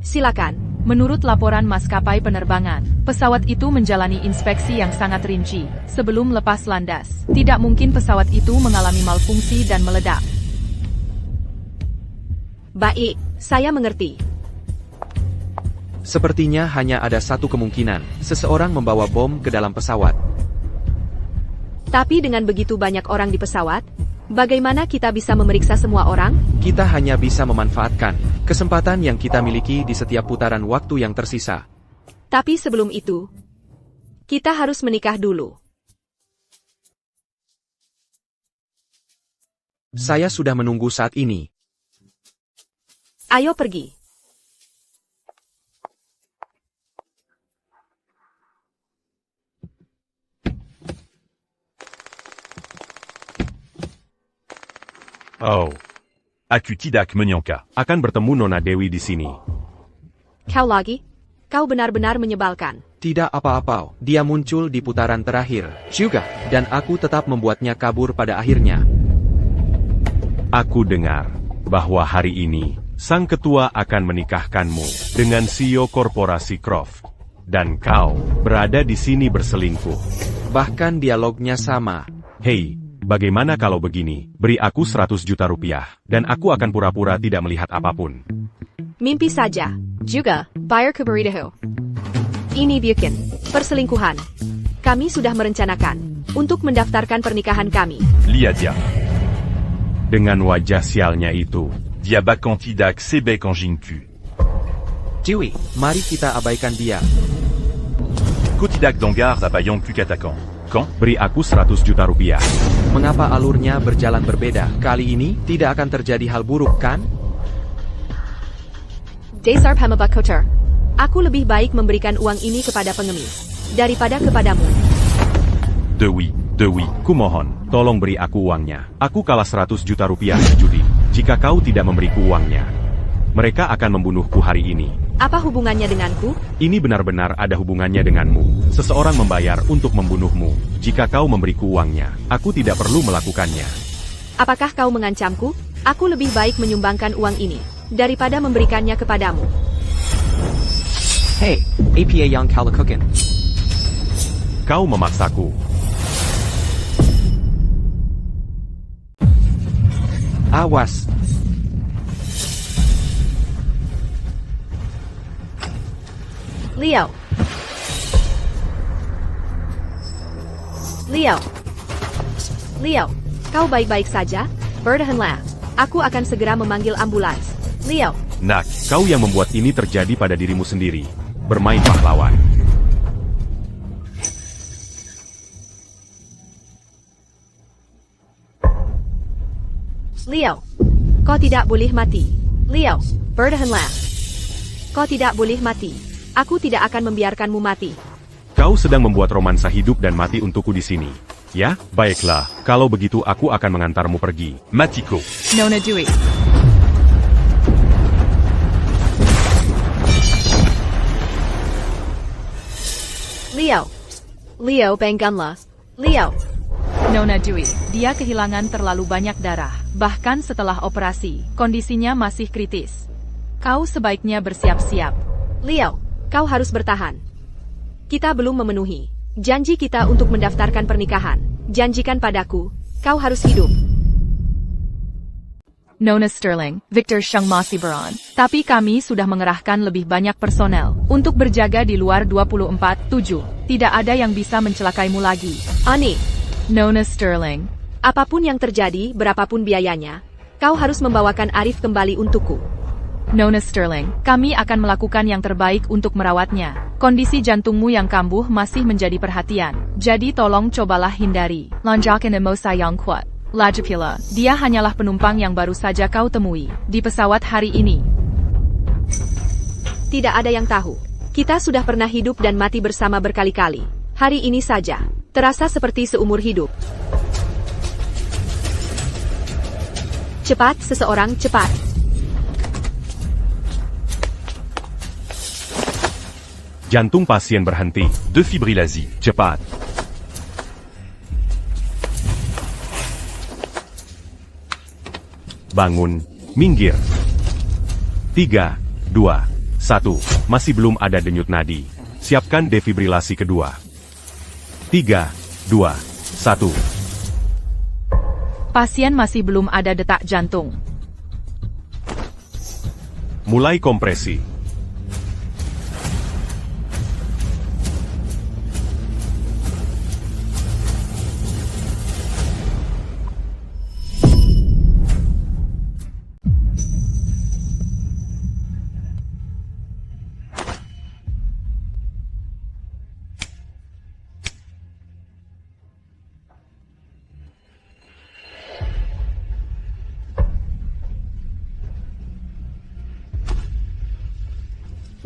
Silakan. Menurut laporan maskapai penerbangan, pesawat itu menjalani inspeksi yang sangat rinci sebelum lepas landas. Tidak mungkin pesawat itu mengalami malfungsi dan meledak. Baik, saya mengerti. Sepertinya hanya ada satu kemungkinan, seseorang membawa bom ke dalam pesawat. Tapi dengan begitu banyak orang di pesawat, bagaimana kita bisa memeriksa semua orang? Kita hanya bisa memanfaatkan kesempatan yang kita miliki di setiap putaran waktu yang tersisa. Tapi sebelum itu, kita harus menikah dulu. Saya sudah menunggu saat ini. Ayo pergi. Oh. Aku tidak menyangka. Akan bertemu Nona Dewi di sini. Kau lagi? Kau benar-benar menyebalkan. Tidak apa-apa, dia muncul di putaran terakhir juga, dan aku tetap membuatnya kabur pada akhirnya. Aku dengar bahwa hari ini, sang ketua akan menikahkanmu dengan CEO korporasi Croft. Dan kau berada di sini berselingkuh. Bahkan dialognya sama. Hei, bagaimana kalau begini? Beri aku 100 juta rupiah, dan aku akan pura-pura tidak melihat apapun. Mimpi saja. Juga, Buyer Kuberidahu. Ini bukan perselingkuhan. Kami sudah merencanakan untuk mendaftarkan pernikahan kami. Lihat dia. Dengan wajah sialnya itu, Dia bakal tidak sebek anjingku. Dewi, mari kita abaikan dia. Ku tidak dengar apa yang ku katakan. Kan? beri aku 100 juta rupiah. Mengapa alurnya berjalan berbeda? Kali ini tidak akan terjadi hal buruk, kan? Dasar Pemabak Kotor. Aku lebih baik memberikan uang ini kepada pengemis daripada kepadamu. Dewi. Kumohon, tolong beri aku uangnya. Aku kalah 100 juta rupiah di judi. Jika kau tidak memberiku uangnya, mereka akan membunuhku hari ini. Apa hubungannya denganku? Ini benar-benar ada hubungannya denganmu. Seseorang membayar untuk membunuhmu. Jika kau memberiku uangnya, aku tidak perlu melakukannya. Apakah kau mengancamku? Aku lebih baik menyumbangkan uang ini daripada memberikannya kepadamu. Hey, APA yang kau lakukan. Kau memaksaku. Awas. Liao. Liao. Liao, kau baik-baik saja? Bertahanlah. Aku akan segera memanggil ambulans. Liao. Nak, kau yang membuat ini terjadi pada dirimu sendiri. Bermain pahlawan. Liao, kau tidak boleh mati. Liao, bertahanlah. Kau tidak boleh mati. Aku tidak akan membiarkanmu mati. Kau sedang membuat romansa hidup dan mati untukku di sini. Ya, baiklah. Kalau begitu aku akan mengantarmu pergi. Matiko. Nona Dewey. Liao. Liao, bangganlah. Liao. Nona Dewey, dia kehilangan terlalu banyak darah. Bahkan setelah operasi, kondisinya masih kritis. Kau sebaiknya bersiap-siap. Liao, kau harus bertahan. Kita belum memenuhi janji kita untuk mendaftarkan pernikahan. Janjikan padaku, kau harus hidup. Nona Sterling, Victor Sheng masih beron. Tapi kami sudah mengerahkan lebih banyak personel untuk berjaga di luar 24/7. Tidak ada yang bisa mencelakaimu lagi. Ani, Nona Sterling. apapun yang terjadi, berapapun biayanya, kau harus membawakan Arif kembali untukku. Nona Sterling, kami akan melakukan yang terbaik untuk merawatnya. Kondisi jantungmu yang kambuh masih menjadi perhatian. Jadi tolong cobalah hindari. Lonjakan emosi yang kuat. Lagi pula, dia hanyalah penumpang yang baru saja kau temui di pesawat hari ini. Tidak ada yang tahu. Kita sudah pernah hidup dan mati bersama berkali-kali. Hari ini saja, terasa seperti seumur hidup. Cepat, seseorang, cepat. Jantung pasien berhenti. Defibrillasi. Cepat. Bangun. Minggir. 3, 2, 1. Masih belum ada denyut nadi. Siapkan defibrilasi kedua. 3, 2, 1. Pasien masih belum ada detak jantung. Mulai kompresi.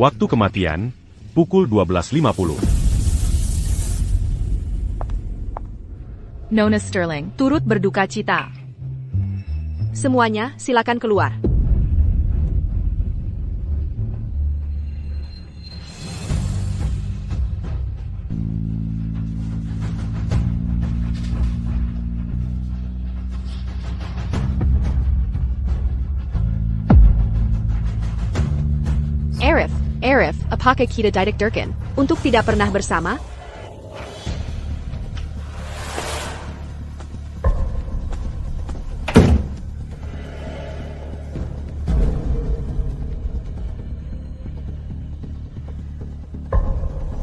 Waktu kematian, pukul 12.50. Nona Sterling, turut berduka cita. Semuanya, silakan keluar. Arif, apakah kita didekatkan untuk tidak pernah bersama?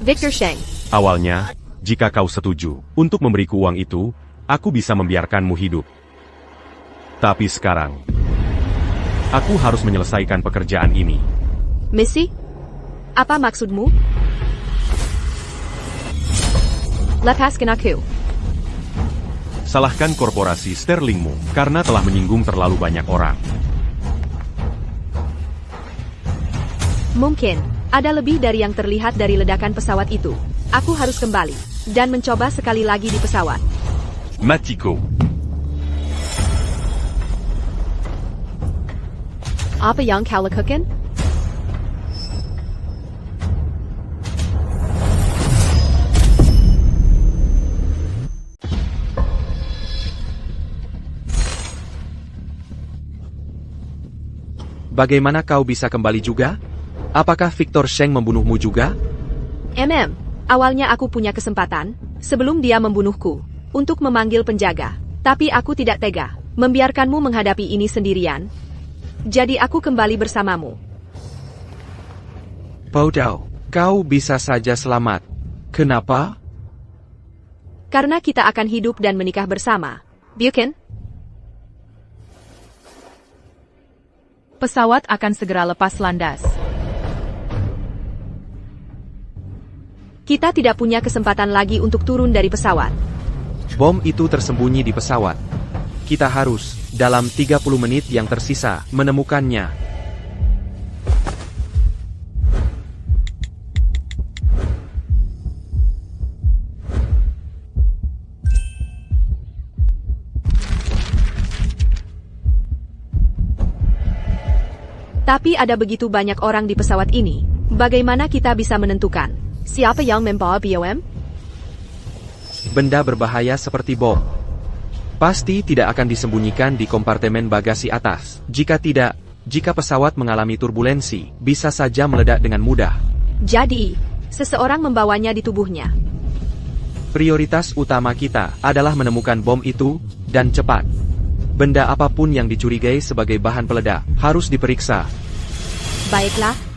Victor Sheng. Awalnya, jika kau setuju untuk memberiku uang itu, aku bisa membiarkanmu hidup. Tapi sekarang, aku harus menyelesaikan pekerjaan ini. Missy? Apa maksudmu? Lepaskan aku. Salahkan korporasi Sterlingmu karena telah menyinggung terlalu banyak orang. Mungkin, ada lebih dari yang terlihat dari ledakan pesawat itu. Aku harus kembali dan mencoba sekali lagi di pesawat. Matiko. Apa yang kau lakukan? Bagaimana kau bisa kembali juga? Apakah Victor Sheng membunuhmu juga? Awalnya aku punya kesempatan, sebelum dia membunuhku, untuk memanggil penjaga. Tapi aku tidak tega. membiarkanmu menghadapi ini sendirian. Jadi aku kembali bersamamu. Bodoh, kau bisa saja selamat. Kenapa? Karena kita akan hidup dan menikah bersama. Bukan? Pesawat akan segera lepas landas. Kita tidak punya kesempatan lagi untuk turun dari pesawat. Bom itu tersembunyi di pesawat. Kita harus, dalam 30 menit yang tersisa, menemukannya. Tapi ada begitu banyak orang di pesawat ini. Bagaimana kita bisa menentukan siapa yang membawa BOM? Benda berbahaya seperti bom pasti tidak akan disembunyikan di kompartemen bagasi atas. Jika tidak, jika pesawat mengalami turbulensi, bisa saja meledak dengan mudah. Jadi, seseorang membawanya di tubuhnya. Prioritas utama kita adalah menemukan bom itu, dan cepat. Benda apapun yang dicurigai sebagai bahan peledak harus diperiksa. Baiklah.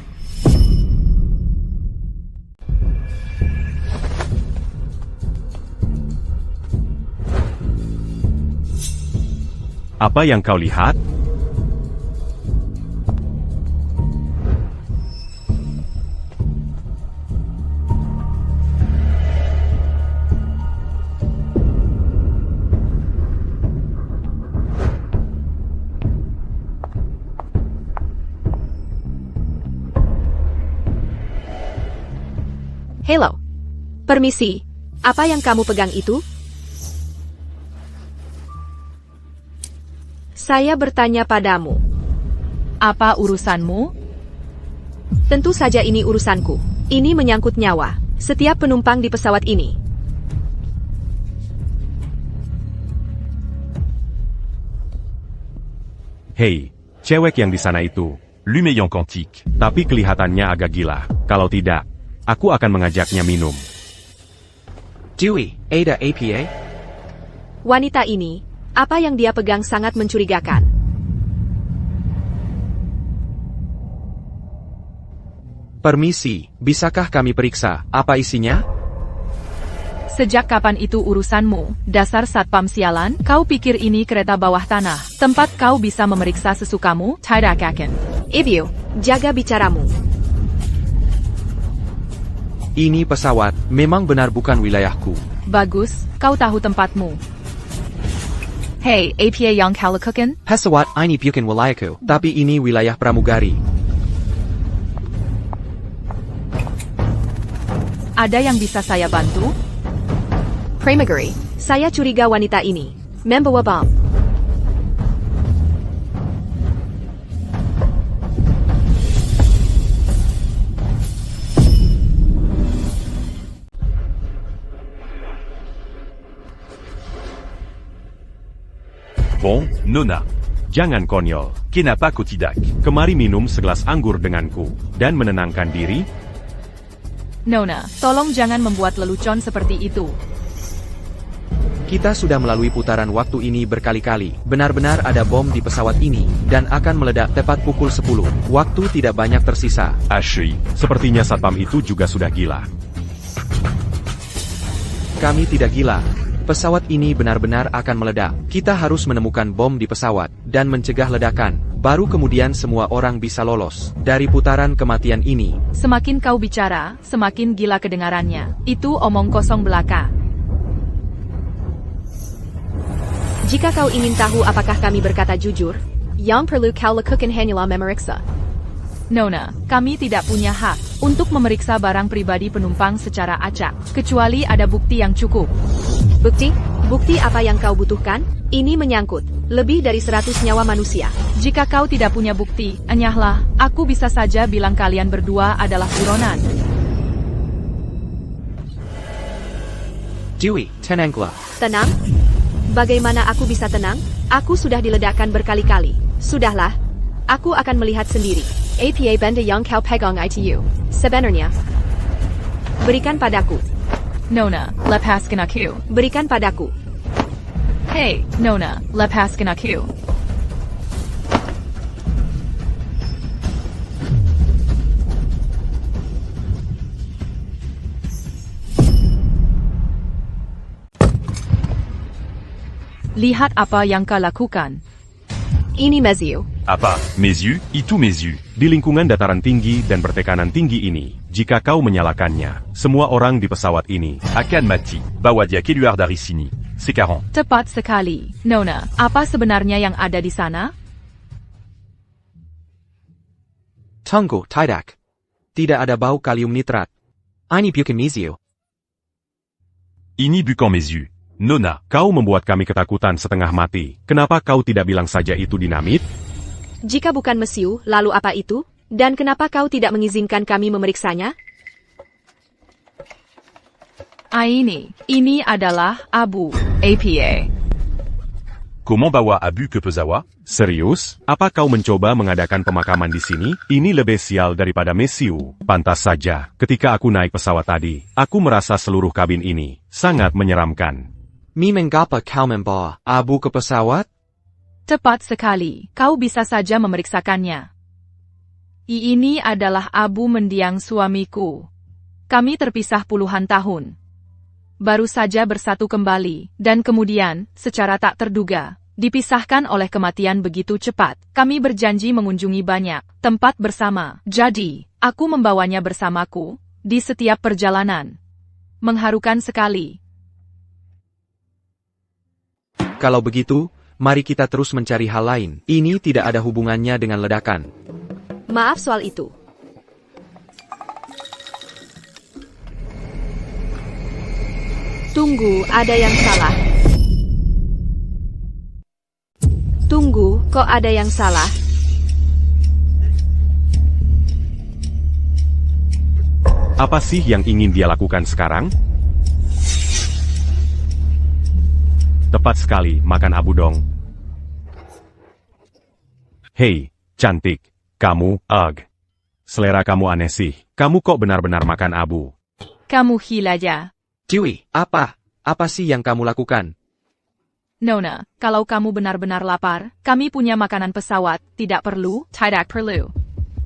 Apa yang kau lihat? Hello. Permisi. Apa yang kamu pegang itu? Saya bertanya padamu. Apa urusanmu? Tentu saja ini urusanku. Ini menyangkut nyawa setiap penumpang di pesawat ini. Hei, cewek yang di sana itu. Lumeillon quantique. Tapi kelihatannya agak gila. Kalau tidak, aku akan mengajaknya minum. Dewey, Ada APA? Wanita ini, apa yang dia pegang sangat mencurigakan. Permisi, bisakah kami periksa apa isinya? Sejak kapan itu urusanmu, dasar satpam sialan? Kau pikir ini kereta bawah tanah, tempat kau bisa memeriksa sesukamu? Tidak akan. Ibu, jaga bicaramu. Ini pesawat, memang benar bukan wilayahku. Bagus, kau tahu tempatmu. Hey, APA yang Kalikukan? Pesawat ini bukan wilayahku, tapi ini wilayah pramugari. Ada yang bisa saya bantu? Pramugari, saya curiga wanita ini membawa bom. Bon, Nona. Jangan konyol. Kenapa kau tidak? Kemari minum segelas anggur denganku, dan menenangkan diri. Nona, tolong jangan membuat lelucon seperti itu. Kita sudah melalui putaran waktu ini berkali-kali. Benar-benar ada bom di pesawat ini, dan akan meledak tepat pukul 10. Waktu tidak banyak tersisa. HI. Sepertinya satpam itu juga sudah gila. Kami tidak gila. Pesawat ini benar-benar akan meledak. Kita harus menemukan bom di pesawat, dan mencegah ledakan. Baru kemudian semua orang bisa lolos dari putaran kematian ini. Semakin kau bicara, semakin gila kedengarannya. Itu omong kosong belaka. Jika kau ingin tahu apakah kami berkata jujur, yang perlu kau lakukan hanyalah memeriksa. Nona, kami tidak punya hak untuk memeriksa barang pribadi penumpang secara acak, kecuali ada bukti yang cukup. Bukti? Bukti apa yang kau butuhkan? Ini menyangkut lebih dari 100 nyawa manusia. Jika kau tidak punya bukti, enyahlah, aku bisa saja bilang kalian berdua adalah buronan. Dewey, tenanglah. Tenang? Bagaimana aku bisa tenang? Aku sudah diledakkan berkali-kali. Sudahlah. Aku akan melihat sendiri. APA benda yang kau pegang itu. Sebenarnya. Berikan padaku. Nona, lepaskan aku. Berikan padaku. Hey, Nona, lepaskan aku. Lihat apa yang kau lakukan. Ini Meziu. Apa, mes yeux, itu mes yeux. Di lingkungan dataran tinggi dan bertekanan tinggi ini, jika kau menyalakannya, semua orang di pesawat ini Akan mati, bawa dia keluar dari sini. Sekarang. Tepat sekali. Nona, apa sebenarnya yang ada di sana? Tunggu, tidak. Tidak ada bau kalium nitrat. Ini bukan Meziu. Ini bukan mes yeux. Nona, kau membuat kami ketakutan setengah mati. Kenapa kau tidak bilang saja itu dinamit? Jika bukan Meziu, lalu apa itu? Dan kenapa kau tidak mengizinkan kami memeriksanya? Ini adalah abu, APA. comment bawa abu ke pezawa? Serius? Apa kau mencoba mengadakan pemakaman di sini? Ini lebih sial daripada Meziu. Pantas saja, ketika aku naik pesawat tadi, aku merasa seluruh kabin ini sangat menyeramkan. Mengapa kau membawa abu ke pesawat? Tepat sekali, kau bisa saja memeriksakannya. Ini adalah abu mendiang suamiku. Kami terpisah puluhan tahun. Baru saja bersatu kembali, dan kemudian, secara tak terduga, dipisahkan oleh kematian begitu cepat. Kami berjanji mengunjungi banyak tempat bersama. Jadi, aku membawanya bersamaku di setiap perjalanan. Mengharukan sekali. Kalau begitu, mari kita terus mencari hal lain. Ini tidak ada hubungannya dengan ledakan. Maaf soal itu. Tunggu, ada yang salah. Tunggu, kok ada yang salah? Apa sih yang ingin dia lakukan sekarang? Tepat sekali, makan abu dong. Hei, cantik. Kamu, selera kamu aneh sih. Kamu kok benar-benar makan abu? Kamu gila ya. Dewi, apa? Apa sih yang kamu lakukan? Nona, kalau kamu benar-benar lapar, kami punya makanan pesawat, tidak perlu.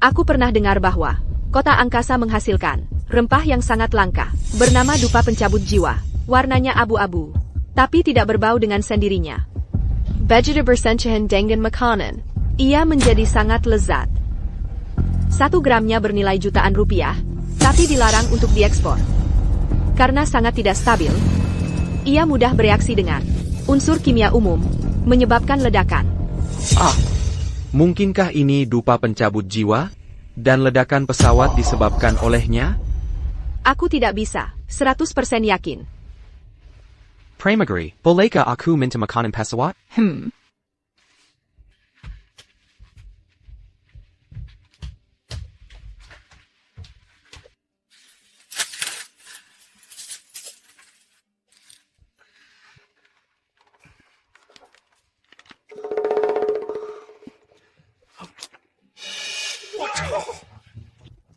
Aku pernah dengar bahwa kota angkasa menghasilkan rempah yang sangat langka, bernama dupa pencabut jiwa. Warnanya abu-abu, tapi tidak berbau dengan sendirinya. Vegeta bersencahan dengan makanan. Ia menjadi sangat lezat. 1 gramnya bernilai jutaan rupiah, tapi dilarang untuk diekspor. Karena sangat tidak stabil, ia mudah bereaksi dengan unsur kimia umum, menyebabkan ledakan. Mungkinkah ini dupa pencabut jiwa? Dan ledakan pesawat disebabkan olehnya? Aku tidak bisa, 100% yakin. Pramagari, bolehkah aku minta makanan pesawat?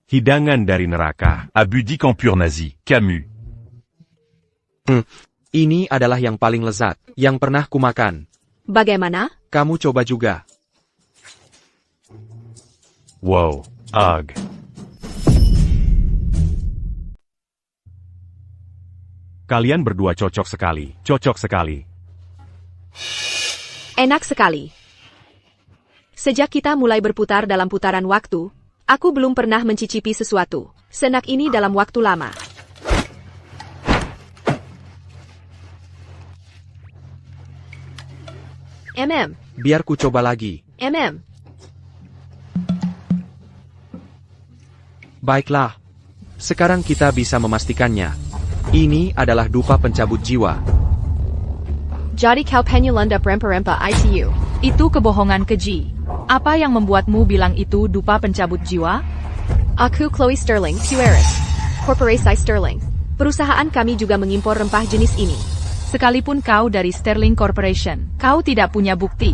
Hidangan dari neraka. Abu dit qu'en pur nazi. Camus. Ini adalah yang paling lezat yang pernah kumakan. Bagaimana? Kamu coba juga. Wow, Kalian berdua cocok sekali, Enak sekali. Sejak kita mulai berputar dalam putaran waktu, aku belum pernah mencicipi sesuatu senak ini dalam waktu lama. Biar ku coba lagi. Baiklah. Sekarang kita bisa memastikannya. Ini adalah dupa pencabut jiwa. Jadi kau penyelundup rempa-rempa ITU. Itu kebohongan keji. Apa yang membuatmu bilang itu dupa pencabut jiwa? Aku Chloe Sterling, Pueris. Corporasi Sterling. Perusahaan kami juga mengimpor rempah jenis ini. Sekalipun kau dari Sterling Corporation, kau tidak punya bukti.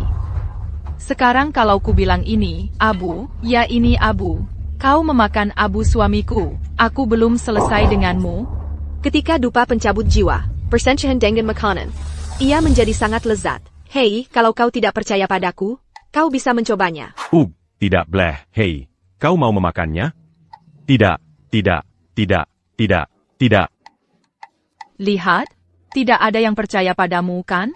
Sekarang kalau ku bilang ini, abu, ya ini abu. Kau memakan abu suamiku. Aku belum selesai denganmu. Ketika dupa pencabut jiwa, persencahan dengan makanan. Ia menjadi sangat lezat. Hei, kalau kau tidak percaya padaku, kau bisa mencobanya. Tidak bleh, hei. Kau mau memakannya? Tidak, tidak, tidak, tidak, tidak. Lihat, tidak ada yang percaya padamu, kan?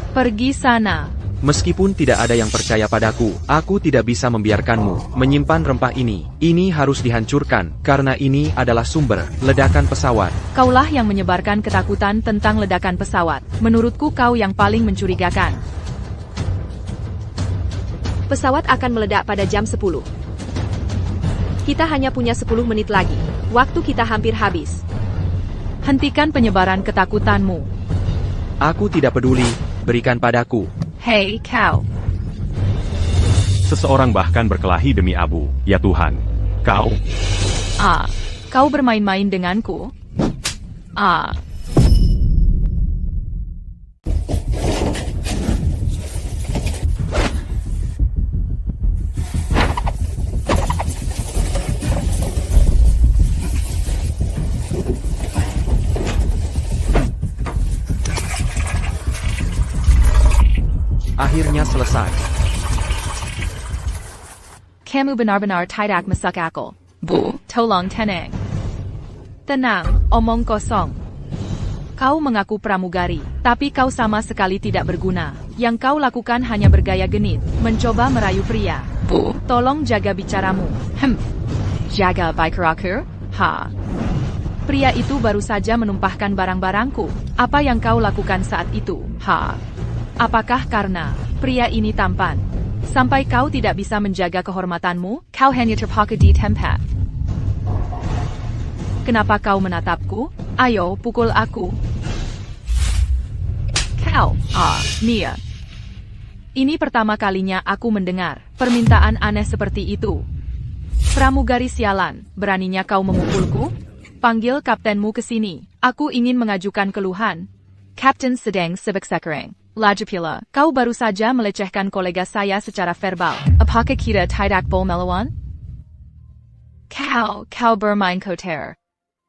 Pergi sana. Meskipun tidak ada yang percaya padaku, aku tidak bisa membiarkanmu menyimpan rempah ini. Ini harus dihancurkan, karena ini adalah sumber ledakan pesawat. Kaulah yang menyebarkan ketakutan tentang ledakan pesawat. Menurutku kau yang paling mencurigakan. Pesawat akan meledak pada jam 10. Kita hanya punya 10 menit lagi. Waktu kita hampir habis. Hentikan penyebaran ketakutanmu. Aku tidak peduli, berikan padaku. Hei, kau. Seseorang bahkan berkelahi demi abu. Ya Tuhan. Kau. Kau bermain-main denganku? Akhirnya selesai. Kamu benar-benar tidak masuk akal. Tolong tenang. Tenang, omong kosong. Kau mengaku pramugari, tapi kau sama sekali tidak berguna. Yang kau lakukan hanya bergaya genit, mencoba merayu pria. Tolong jaga bicaramu. Jaga baik-baik? Pria itu baru saja menumpahkan barang-barangku. Apa yang kau lakukan saat itu? Apakah karena pria ini tampan? Sampai kau tidak bisa menjaga kehormatanmu, kau hanya terpaku di tempat. Kenapa kau menatapku? Ayo, pukul aku. Kau, Mia. Ini pertama kalinya aku mendengar permintaan aneh seperti itu. Pramugari sialan, beraninya kau memukulku? Panggil kaptenmu ke sini. Aku ingin mengajukan keluhan. Kapten sedang sibuk sekarang. Lajapila, kau baru saja melecehkan kolega saya secara verbal. Apakah kita tidak boleh melawan? Kau bermain kotor.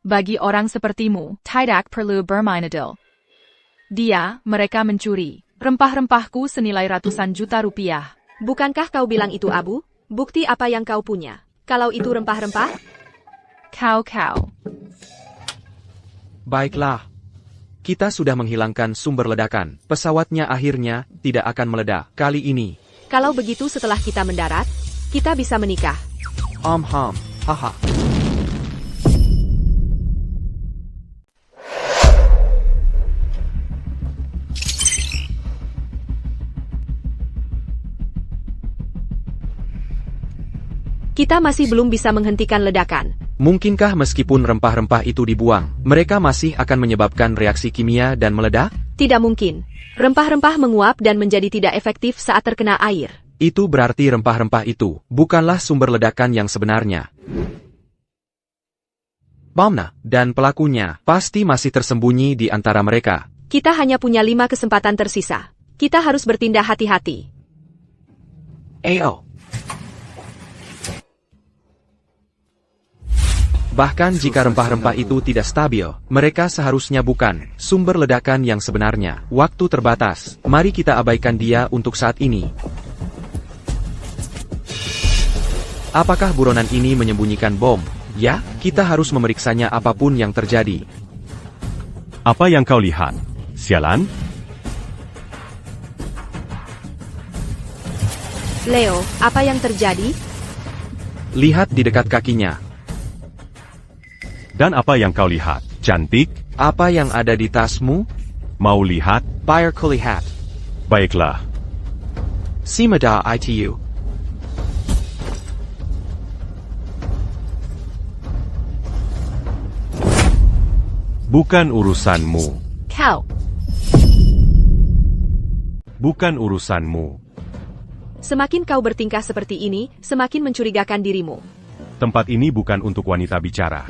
Bagi orang sepertimu, tidak perlu bermain adil. Mereka mencuri rempah-rempahku senilai ratusan juta rupiah. Bukankah kau bilang itu abu? Bukti apa yang kau punya? Kalau itu rempah-rempah? Kau. Baiklah. Kita sudah menghilangkan sumber ledakan. Pesawatnya akhirnya tidak akan meledak kali ini. Kalau begitu setelah kita mendarat, kita bisa menikah. Haha. Kita masih belum bisa menghentikan ledakan. Mungkinkah meskipun rempah-rempah itu dibuang, mereka masih akan menyebabkan reaksi kimia dan meledak? Tidak mungkin. Rempah-rempah menguap dan menjadi tidak efektif saat terkena air. Itu berarti rempah-rempah itu bukanlah sumber ledakan yang sebenarnya. Bamna dan pelakunya pasti masih tersembunyi di antara mereka. Kita hanya punya 5 kesempatan tersisa. Kita harus bertindak hati-hati. Bahkan jika rempah-rempah itu tidak stabil, mereka seharusnya bukan sumber ledakan yang sebenarnya. Waktu terbatas, mari kita abaikan dia untuk saat ini. Apakah buronan ini menyembunyikan bom? Ya, kita harus memeriksanya apapun yang terjadi. Apa yang kau lihat? Sialan? Leo, apa yang terjadi? Lihat di dekat kakinya. Dan apa yang kau lihat? Cantik? Apa yang ada di tasmu? Mau lihat? Biar kulihat. Baiklah. Simada itu. Bukan urusanmu. Kau. Bukan urusanmu. Semakin kau bertingkah seperti ini, semakin mencurigakan dirimu. Tempat ini bukan untuk wanita bicara.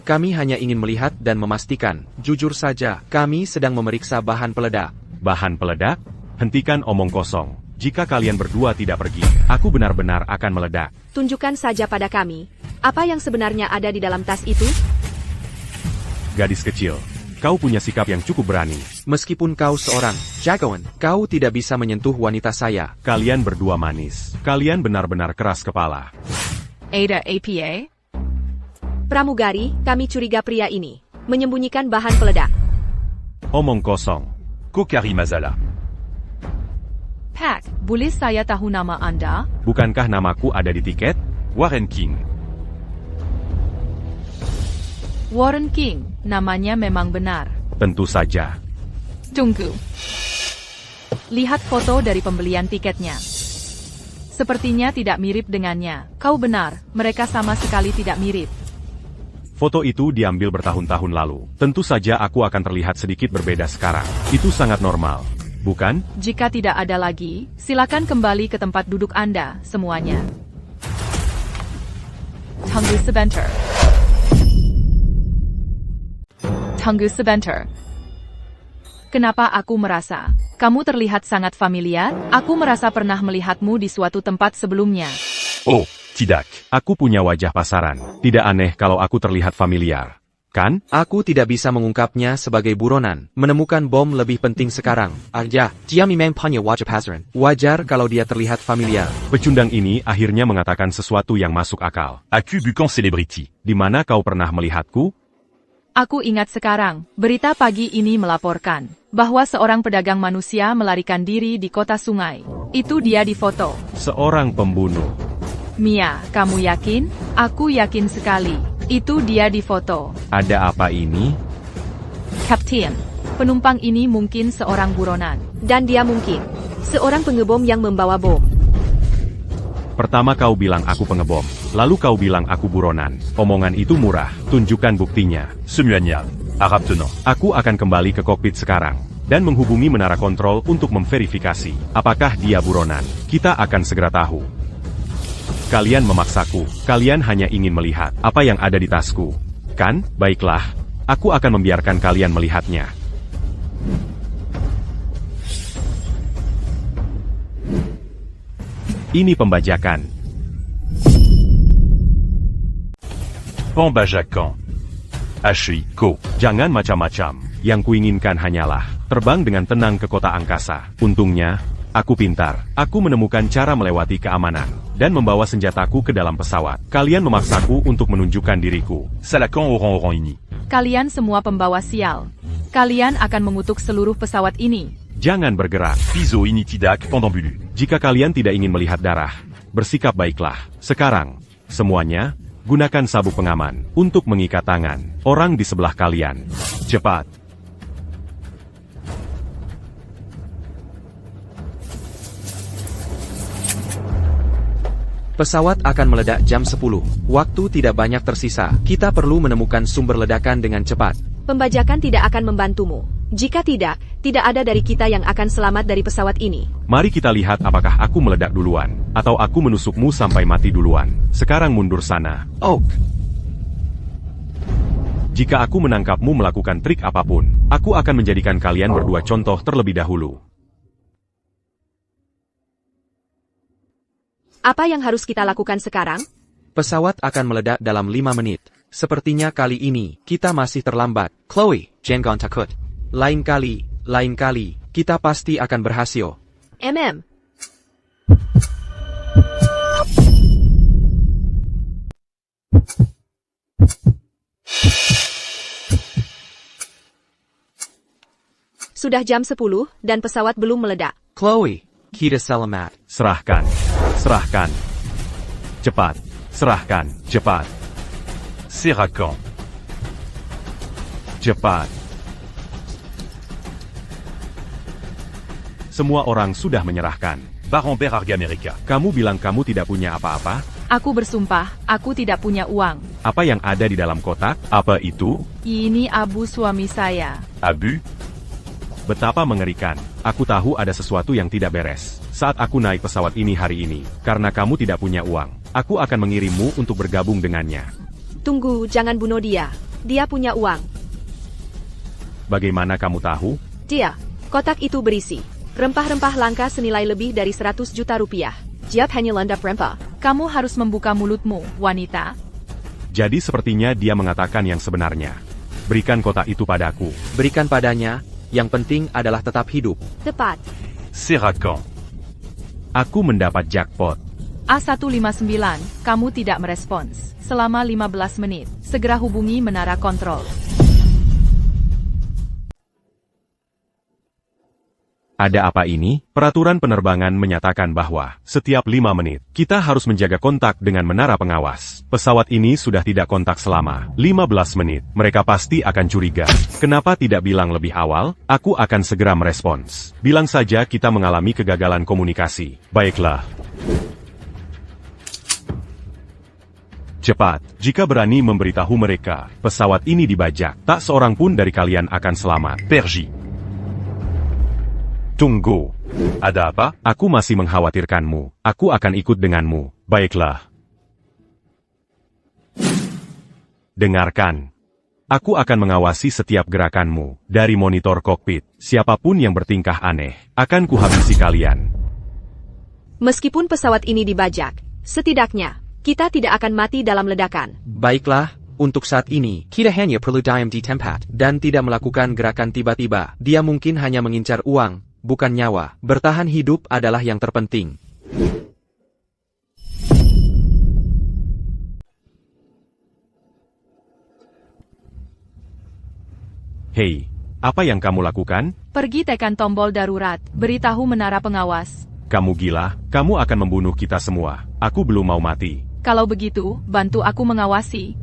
Kami hanya ingin melihat dan memastikan. Jujur saja, kami sedang memeriksa bahan peledak. Bahan peledak? Hentikan omong kosong. Jika kalian berdua tidak pergi, aku benar-benar akan meledak. Tunjukkan saja pada kami. Apa yang sebenarnya ada di dalam tas itu? Gadis kecil, kau punya sikap yang cukup berani. Meskipun kau seorang jagoan, kau tidak bisa menyentuh wanita saya. Kalian berdua manis. Kalian benar-benar keras kepala. Ada APA? Pramugari, kami curiga pria ini menyembunyikan bahan peledak. Omong kosong. Kokari Mazala. Pak, boleh saya tahu nama Anda? Bukankah namaku ada di tiket? Warren King. Warren King, namanya memang benar. Tentu saja. Tunggu. Lihat foto dari pembelian tiketnya. Sepertinya tidak mirip dengannya. Kau benar, mereka sama sekali tidak mirip. Foto itu diambil bertahun-tahun lalu. Tentu saja aku akan terlihat sedikit berbeda sekarang. Itu sangat normal, bukan? Jika tidak ada lagi, silakan kembali ke tempat duduk Anda, semuanya. Tunggu sebentar. Tunggu sebentar. Kenapa aku merasa kamu terlihat sangat familiar? Aku merasa pernah melihatmu di suatu tempat sebelumnya. Oh, tidak. Aku punya wajah pasaran. Tidak aneh kalau aku terlihat familiar, kan? Aku tidak bisa mengungkapnya sebagai buronan. Menemukan bom lebih penting sekarang. Ya, dia memang punya wajah pasaran. Wajar kalau dia terlihat familiar. Pecundang ini akhirnya mengatakan sesuatu yang masuk akal. Aku bukan selebriti. Di mana kau pernah melihatku? Aku ingat sekarang, berita pagi ini melaporkan bahwa seorang pedagang manusia melarikan diri di kota sungai. Itu dia di foto. Seorang pembunuh. Mia, kamu yakin? Aku yakin sekali. Itu dia di foto. Ada apa ini? Kapten, penumpang ini mungkin seorang buronan. Dan dia mungkin seorang pengebom yang membawa bom. Pertama kau bilang aku pengebom, lalu kau bilang aku buronan. Omongan itu murah, tunjukkan buktinya. Semuanya. Arab tenant. Aku akan kembali ke kokpit sekarang, dan menghubungi menara kontrol untuk memverifikasi apakah dia buronan. Kita akan segera tahu. Kalian memaksaku, kalian hanya ingin melihat apa yang ada di tasku. Kan? Baiklah, aku akan membiarkan kalian melihatnya. Ini pembajakan. Pembajakan. Ashley Ko. Jangan macam-macam. Yang kuinginkan hanyalah terbang dengan tenang ke kota angkasa. Untungnya, aku pintar. Aku menemukan cara melewati keamanan dan membawa senjataku ke dalam pesawat. Kalian memaksaku untuk menunjukkan diriku. Salakan orang-orang ini. Kalian semua pembawa sial. Kalian akan mengutuk seluruh pesawat ini. Jangan bergerak. Piso ini tidak pendant bulu. Jika kalian tidak ingin melihat darah, bersikap baiklah. Sekarang, semuanya, gunakan sabuk pengaman untuk mengikat tangan orang di sebelah kalian. Cepat. Pesawat akan meledak jam 10. Waktu tidak banyak tersisa. Kita perlu menemukan sumber ledakan dengan cepat. Pembajakan tidak akan membantumu. Jika tidak ada dari kita yang akan selamat dari pesawat ini. Mari kita lihat apakah aku meledak duluan, atau aku menusukmu sampai mati duluan. Sekarang mundur sana. Oak. Jika aku menangkapmu melakukan trik apapun, aku akan menjadikan kalian berdua contoh terlebih dahulu. Apa yang harus kita lakukan sekarang? Pesawat akan meledak dalam 5 menit. Sepertinya kali ini, kita masih terlambat. Chloe, jangan takut. Lain kali, kita pasti akan berhasil. Sudah jam 10, dan pesawat belum meledak. Chloe, kita selamat. Serahkan. Serahkan. Cepat. Serahkan. Cepat. Seracan. Cepat. Semua orang sudah menyerahkan. Baron Berarga Amerika. Kamu bilang kamu tidak punya apa-apa? Aku bersumpah, aku tidak punya uang. Apa yang ada di dalam kotak? Apa itu? Ini Abu suami saya. Abu. Betapa mengerikan. Aku tahu ada sesuatu yang tidak beres saat aku naik pesawat ini hari ini. Karena kamu tidak punya uang, aku akan mengirimmu untuk bergabung dengannya. Tunggu, jangan bunuh dia. Dia punya uang. Bagaimana kamu tahu? Kotak itu berisi rempah-rempah langka senilai lebih dari 100 juta rupiah. Jiap hanya landap rempah. Kamu harus membuka mulutmu, wanita. Jadi sepertinya dia mengatakan yang sebenarnya. Berikan kotak itu padaku. Berikan padanya, yang penting adalah tetap hidup. Tepat. C'est Rakan. Aku mendapat jackpot. A159, kamu tidak merespons. Selama 15 menit, segera hubungi menara kontrol. Ada apa ini? Peraturan penerbangan menyatakan bahwa setiap 5 menit, kita harus menjaga kontak dengan menara pengawas. Pesawat ini sudah tidak kontak selama 15 menit. Mereka pasti akan curiga. Kenapa tidak bilang lebih awal? Aku akan segera merespons. Bilang saja kita mengalami kegagalan komunikasi. Baiklah. Cepat, jika berani memberitahu mereka, pesawat ini dibajak. Tak seorang pun dari kalian akan selamat. Perji. Tunggu. Ada apa? Aku masih mengkhawatirkanmu. Aku akan ikut denganmu. Baiklah. Dengarkan. Aku akan mengawasi setiap gerakanmu. Dari monitor kokpit, siapapun yang bertingkah aneh, akan kuhabisi kalian. Meskipun pesawat ini dibajak, setidaknya, kita tidak akan mati dalam ledakan. Baiklah, untuk saat ini, kita hanya perlu diam di tempat, dan tidak melakukan gerakan tiba-tiba. Dia mungkin hanya mengincar uang, bukan nyawa. Bertahan hidup adalah yang terpenting. Hei, apa yang kamu lakukan? Pergi tekan tombol darurat, beritahu menara pengawas. Kamu gila, kamu akan membunuh kita semua. Aku belum mau mati. Kalau begitu, bantu aku mengawasi.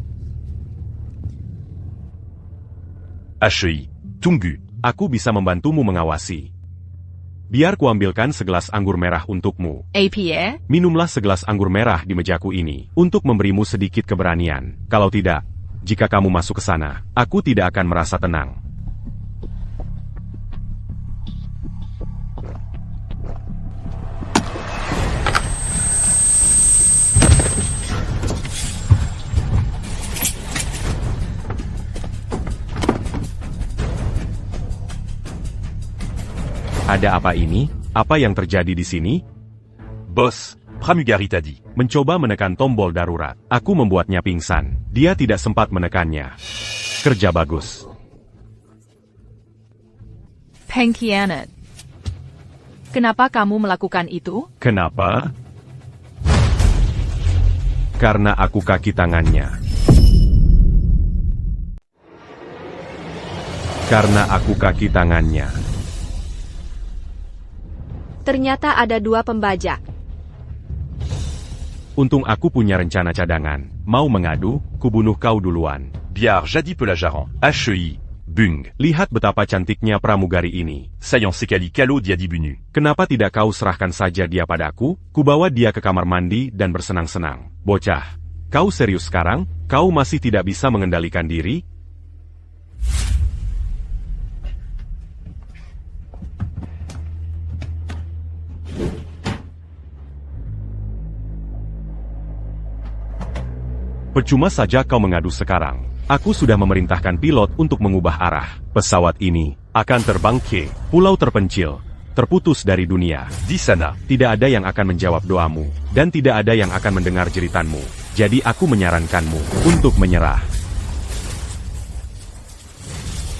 HEI. Tunggu. Aku bisa membantumu mengawasi. Biar kuambilkan segelas anggur merah untukmu. APA? Minumlah segelas anggur merah di mejaku ini, untuk memberimu sedikit keberanian. Kalau tidak, jika kamu masuk ke sana, aku tidak akan merasa tenang. Ada apa ini? Apa yang terjadi di sini? Boss, Pramugari tadi. Mencoba menekan tombol darurat. Aku membuatnya pingsan. Dia tidak sempat menekannya. Kerja bagus. Pengkhianat. Kenapa kamu melakukan itu? Kenapa? Karena aku kaki tangannya. Karena aku kaki tangannya. Ternyata ada 2 pembajak. Untung aku punya rencana cadangan. Mau mengadu, kubunuh kau duluan. Biar jadi pelajaran. HEI. Bung. Lihat betapa cantiknya pramugari ini. Sayan sekali kalau dia dibunuh. Kenapa tidak kau serahkan saja dia padaku? Kubawa dia ke kamar mandi dan bersenang-senang. Bocah, kau serius sekarang? Kau masih tidak bisa mengendalikan diri? Percuma saja kau mengadu sekarang. Aku sudah memerintahkan pilot untuk mengubah arah. Pesawat ini akan terbang ke pulau terpencil, terputus dari dunia. Di sana. Tidak ada yang akan menjawab doamu, dan tidak ada yang akan mendengar jeritanmu. Jadi aku menyarankanmu untuk menyerah.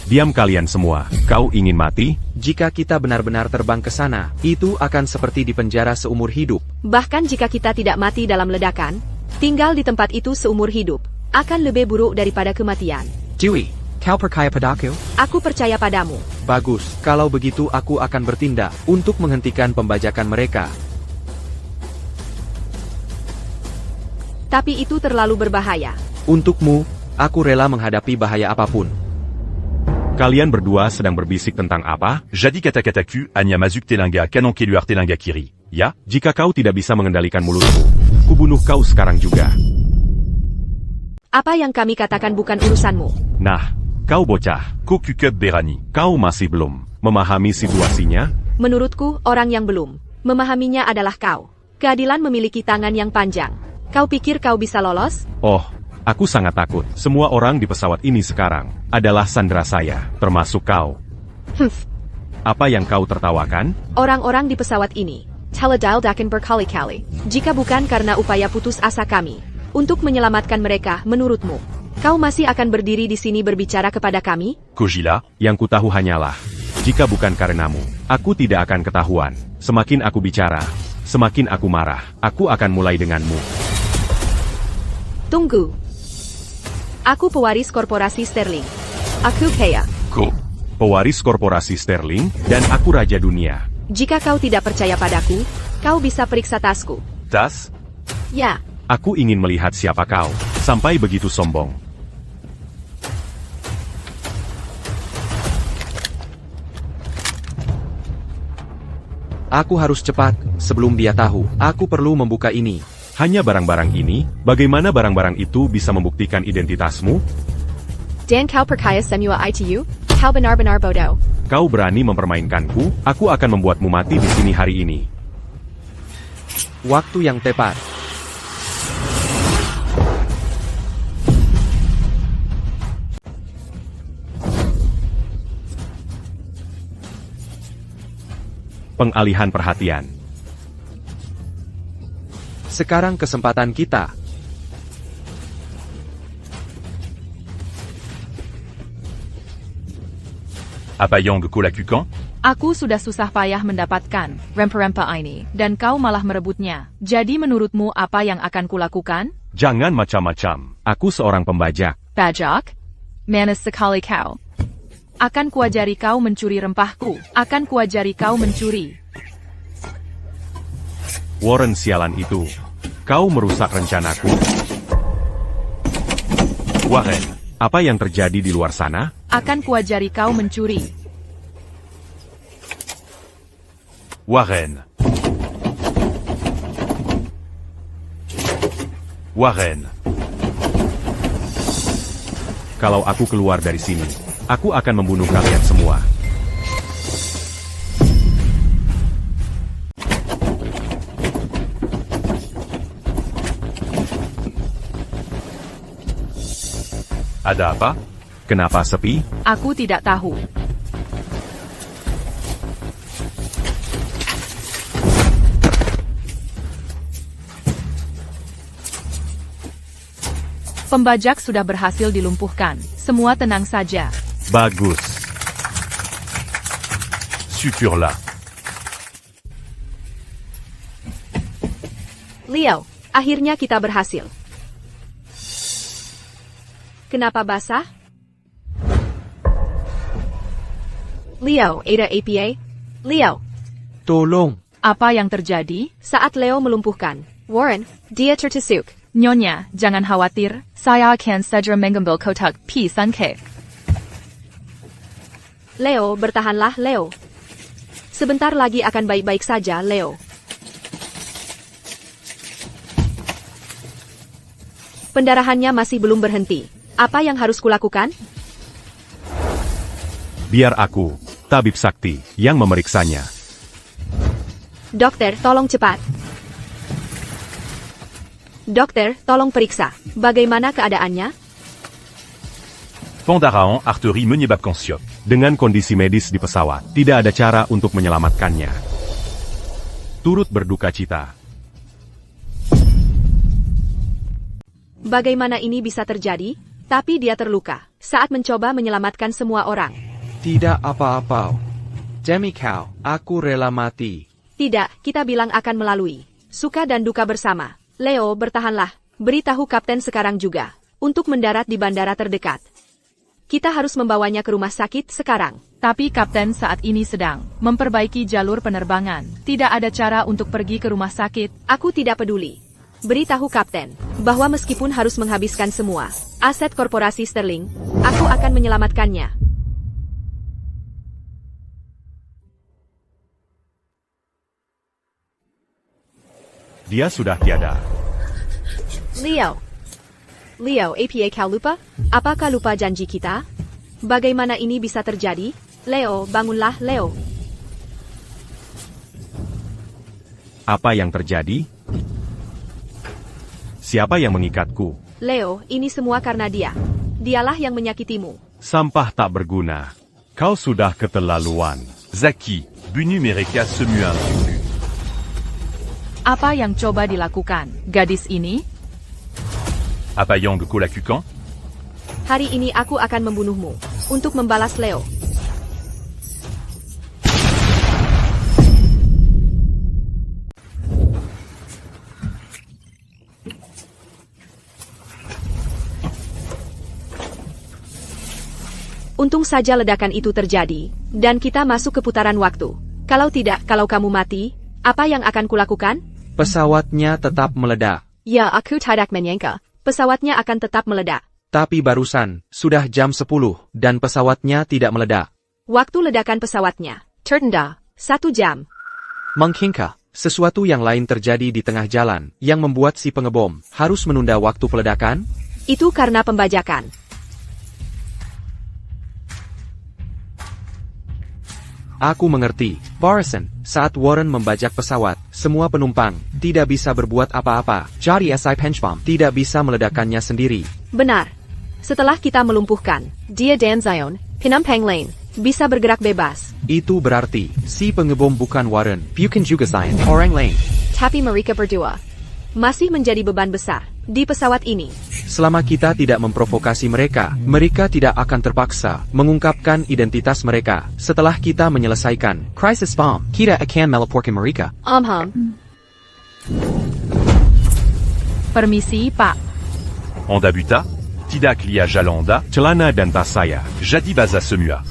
Diam kalian semua, kau ingin mati? Jika kita benar-benar terbang ke sana, itu akan seperti di penjara seumur hidup. Bahkan jika kita tidak mati dalam ledakan, tinggal di tempat itu seumur hidup akan lebih buruk daripada kematian. Dewey, kau percaya padaku? Aku percaya padamu. Bagus, kalau begitu aku akan bertindak untuk menghentikan pembajakan mereka. Tapi itu terlalu berbahaya. Untukmu, aku rela menghadapi bahaya apapun. Kalian berdua sedang berbisik tentang apa? Jadi kata-kataku hanya mazuk telinga kanon keluar telinga kiri. Ya? Jika kau tidak bisa mengendalikan mulutmu, kubunuh kau sekarang juga. Apa yang kami katakan bukan urusanmu. Nah, kau bocah, Kokukub Berani. kau masih belum memahami situasinya? Menurutku, orang yang belum memahaminya adalah kau. Keadilan memiliki tangan yang panjang. Kau pikir kau bisa lolos? Oh, aku sangat takut. Semua orang di pesawat ini sekarang adalah sandera saya, termasuk kau. Apa yang kau tertawakan? Orang-orang di pesawat ini telah diledakan berkali-kali. Jika bukan karena upaya putus asa kami, Untuk menyelamatkan mereka, menurutmu, kau masih akan berdiri di sini berbicara kepada kami? Kojila, Yang kutahu hanyalah, jika bukan karenamu, aku tidak akan ketahuan. Semakin aku bicara, semakin aku marah. Aku akan mulai denganmu. Tunggu. Aku pewaris korporasi Sterling. Aku Kea. Ko. Pewaris korporasi Sterling, dan aku Raja Dunia. Jika kau tidak percaya padaku, kau bisa periksa tasku. Tas, Ya, Aku ingin melihat siapa kau, sampai begitu sombong. Aku harus cepat, sebelum dia tahu, aku perlu membuka ini. Hanya barang-barang ini, bagaimana barang-barang itu bisa membuktikan identitasmu? Dan kau perkaya semua itu? Kau benar-benar bodoh. Kau berani mempermainkanku, aku akan membuatmu mati di sini hari ini. Waktu yang tepat. Pengalihan perhatian. Sekarang kesempatan kita. Apayang Kolakukan? Aku sudah susah payah mendapatkan rempa-rempa ini, dan kau malah merebutnya. Jadi menurutmu apa yang akan kulakukan? Jangan macam-macam, aku seorang pembajak. Bajak? Manis sekali kau. Akan kuajari kau mencuri rempahku. Akan kuajari kau mencuri. Warren sialan itu. Kau merusak rencanaku. Warren. Apa yang terjadi di luar sana? Akan kuajari kau mencuri. Warren. Warren. Kalau aku keluar dari sini, aku akan membunuh kalian semua. Ada apa? Kenapa sepi? Aku tidak tahu. Pembajak sudah berhasil dilumpuhkan. Semua tenang saja. Bagus. Suturlah. Leo, akhirnya kita berhasil. Kenapa basah? Leo, Ada APA? Leo, Tolong. Apa yang terjadi? saat Leo melumpuhkan Warren, dia tertusuk. Nyonya, jangan khawatir. Saya akan segera mengambil kotak P3K. Leo, bertahanlah Leo. Sebentar lagi akan baik-baik saja Leo. Pendarahannya masih belum berhenti. Apa yang harus kulakukan? Biar aku, tabib sakti, yang memeriksanya. Dokter, tolong cepat. Dokter, tolong periksa. Bagaimana keadaannya? Pandaraon arterie menyebabkan syok. Dengan kondisi medis di pesawat, tidak ada cara untuk menyelamatkannya. Turut berduka cita. Bagaimana ini bisa terjadi? Tapi dia terluka saat mencoba menyelamatkan semua orang. Tidak apa-apa. Demi kau, aku rela mati. Tidak, kita bilang akan melalui suka dan duka bersama. Leo, bertahanlah. Beritahu kapten sekarang juga untuk mendarat di bandara terdekat. Kita harus membawanya ke rumah sakit sekarang. Tapi kapten saat ini sedang memperbaiki jalur penerbangan. Tidak ada cara untuk pergi ke rumah sakit. Aku tidak peduli. Beritahu kapten bahwa meskipun harus menghabiskan semua aset korporasi Sterling, aku akan menyelamatkannya. Dia sudah tiada. Leo. Leo, APA kau lupa? Apakah lupa janji kita? Bagaimana ini bisa terjadi? Leo, bangunlah Leo. Apa yang terjadi? Siapa yang mengikatku? Leo, ini semua karena dia. Dialah yang menyakitimu. Sampah tak berguna. Kau sudah keterlaluan. Zaki, Bunu Mereka Semuan. Apa yang coba dilakukan gadis ini? Apayang Kolakukan? Hari ini aku akan membunuhmu. Untuk membalas Leo. Untung saja ledakan itu terjadi, dan kita masuk ke putaran waktu. Kalau tidak, kalau kamu mati, apa yang akan kulakukan? Pesawatnya tetap meledak. Ya, aku tidak menyangka. Pesawatnya akan tetap meledak. Tapi barusan, sudah jam 10, dan pesawatnya tidak meledak. Waktu ledakan pesawatnya, tertunda, 1 jam. Mungkinkah sesuatu yang lain terjadi di tengah jalan, yang membuat si pengebom harus menunda waktu peledakan? Itu karena pembajakan. Aku mengerti, Barson. Saat Warren membajak pesawat, semua penumpang tidak bisa berbuat apa-apa. Jadi SI Penchbom tidak bisa meledakkannya sendiri. Benar. Setelah kita melumpuhkan, dia dan Zion, penumpang lain, bisa bergerak bebas. Itu berarti, si pengebom bukan Warren, bukan juga Zion, orang lain. Tapi mereka berdua masih menjadi beban besar di pesawat ini. Selama kita tidak memprovokasi mereka, mereka tidak akan terpaksa mengungkapkan identitas mereka. Setelah kita menyelesaikan crisis bomb, kita akan melaporkan mereka. Permisi, Pak. Onda buta? Tidak lia jalanda? Celana dan tas saya. Jadi baza semua.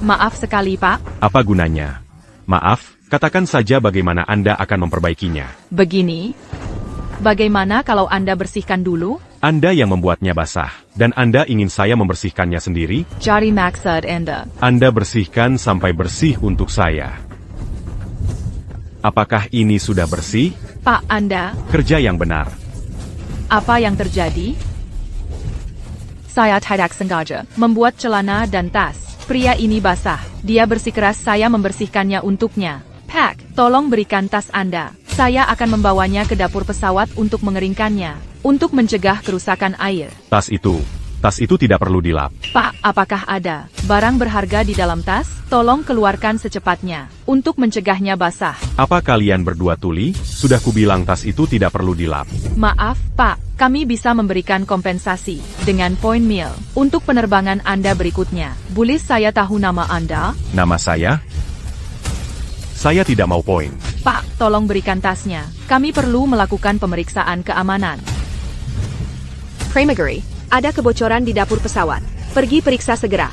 Maaf sekali, Pak. Apa gunanya? Maaf, katakan saja bagaimana Anda akan memperbaikinya. Begini, bagaimana kalau Anda bersihkan dulu? Anda yang membuatnya basah, dan Anda ingin saya membersihkannya sendiri? Jadi maksud Anda. Anda bersihkan sampai bersih untuk saya. Apakah ini sudah bersih? Pak, Anda, Kerja yang benar. apa yang terjadi? Saya tidak sengaja membuat celana dan tas. Pria ini basah. Dia bersikeras saya membersihkannya untuknya. Pak, tolong berikan tas Anda. Saya akan membawanya ke dapur pesawat untuk mengeringkannya. Untuk mencegah kerusakan air. Tas itu tidak perlu dilap. Pak, apakah ada barang berharga di dalam tas? Tolong keluarkan secepatnya. Untuk mencegahnya basah. Apa kalian berdua tuli? Sudah kubilang tas itu tidak perlu dilap. Maaf, Pak. Kami bisa memberikan kompensasi dengan poin mil untuk penerbangan Anda berikutnya. Boleh saya tahu nama Anda? Nama saya? Saya tidak mau poin. Pak, tolong berikan tasnya. Kami perlu melakukan pemeriksaan keamanan. Pramagari, ada kebocoran di dapur pesawat. Pergi periksa segera.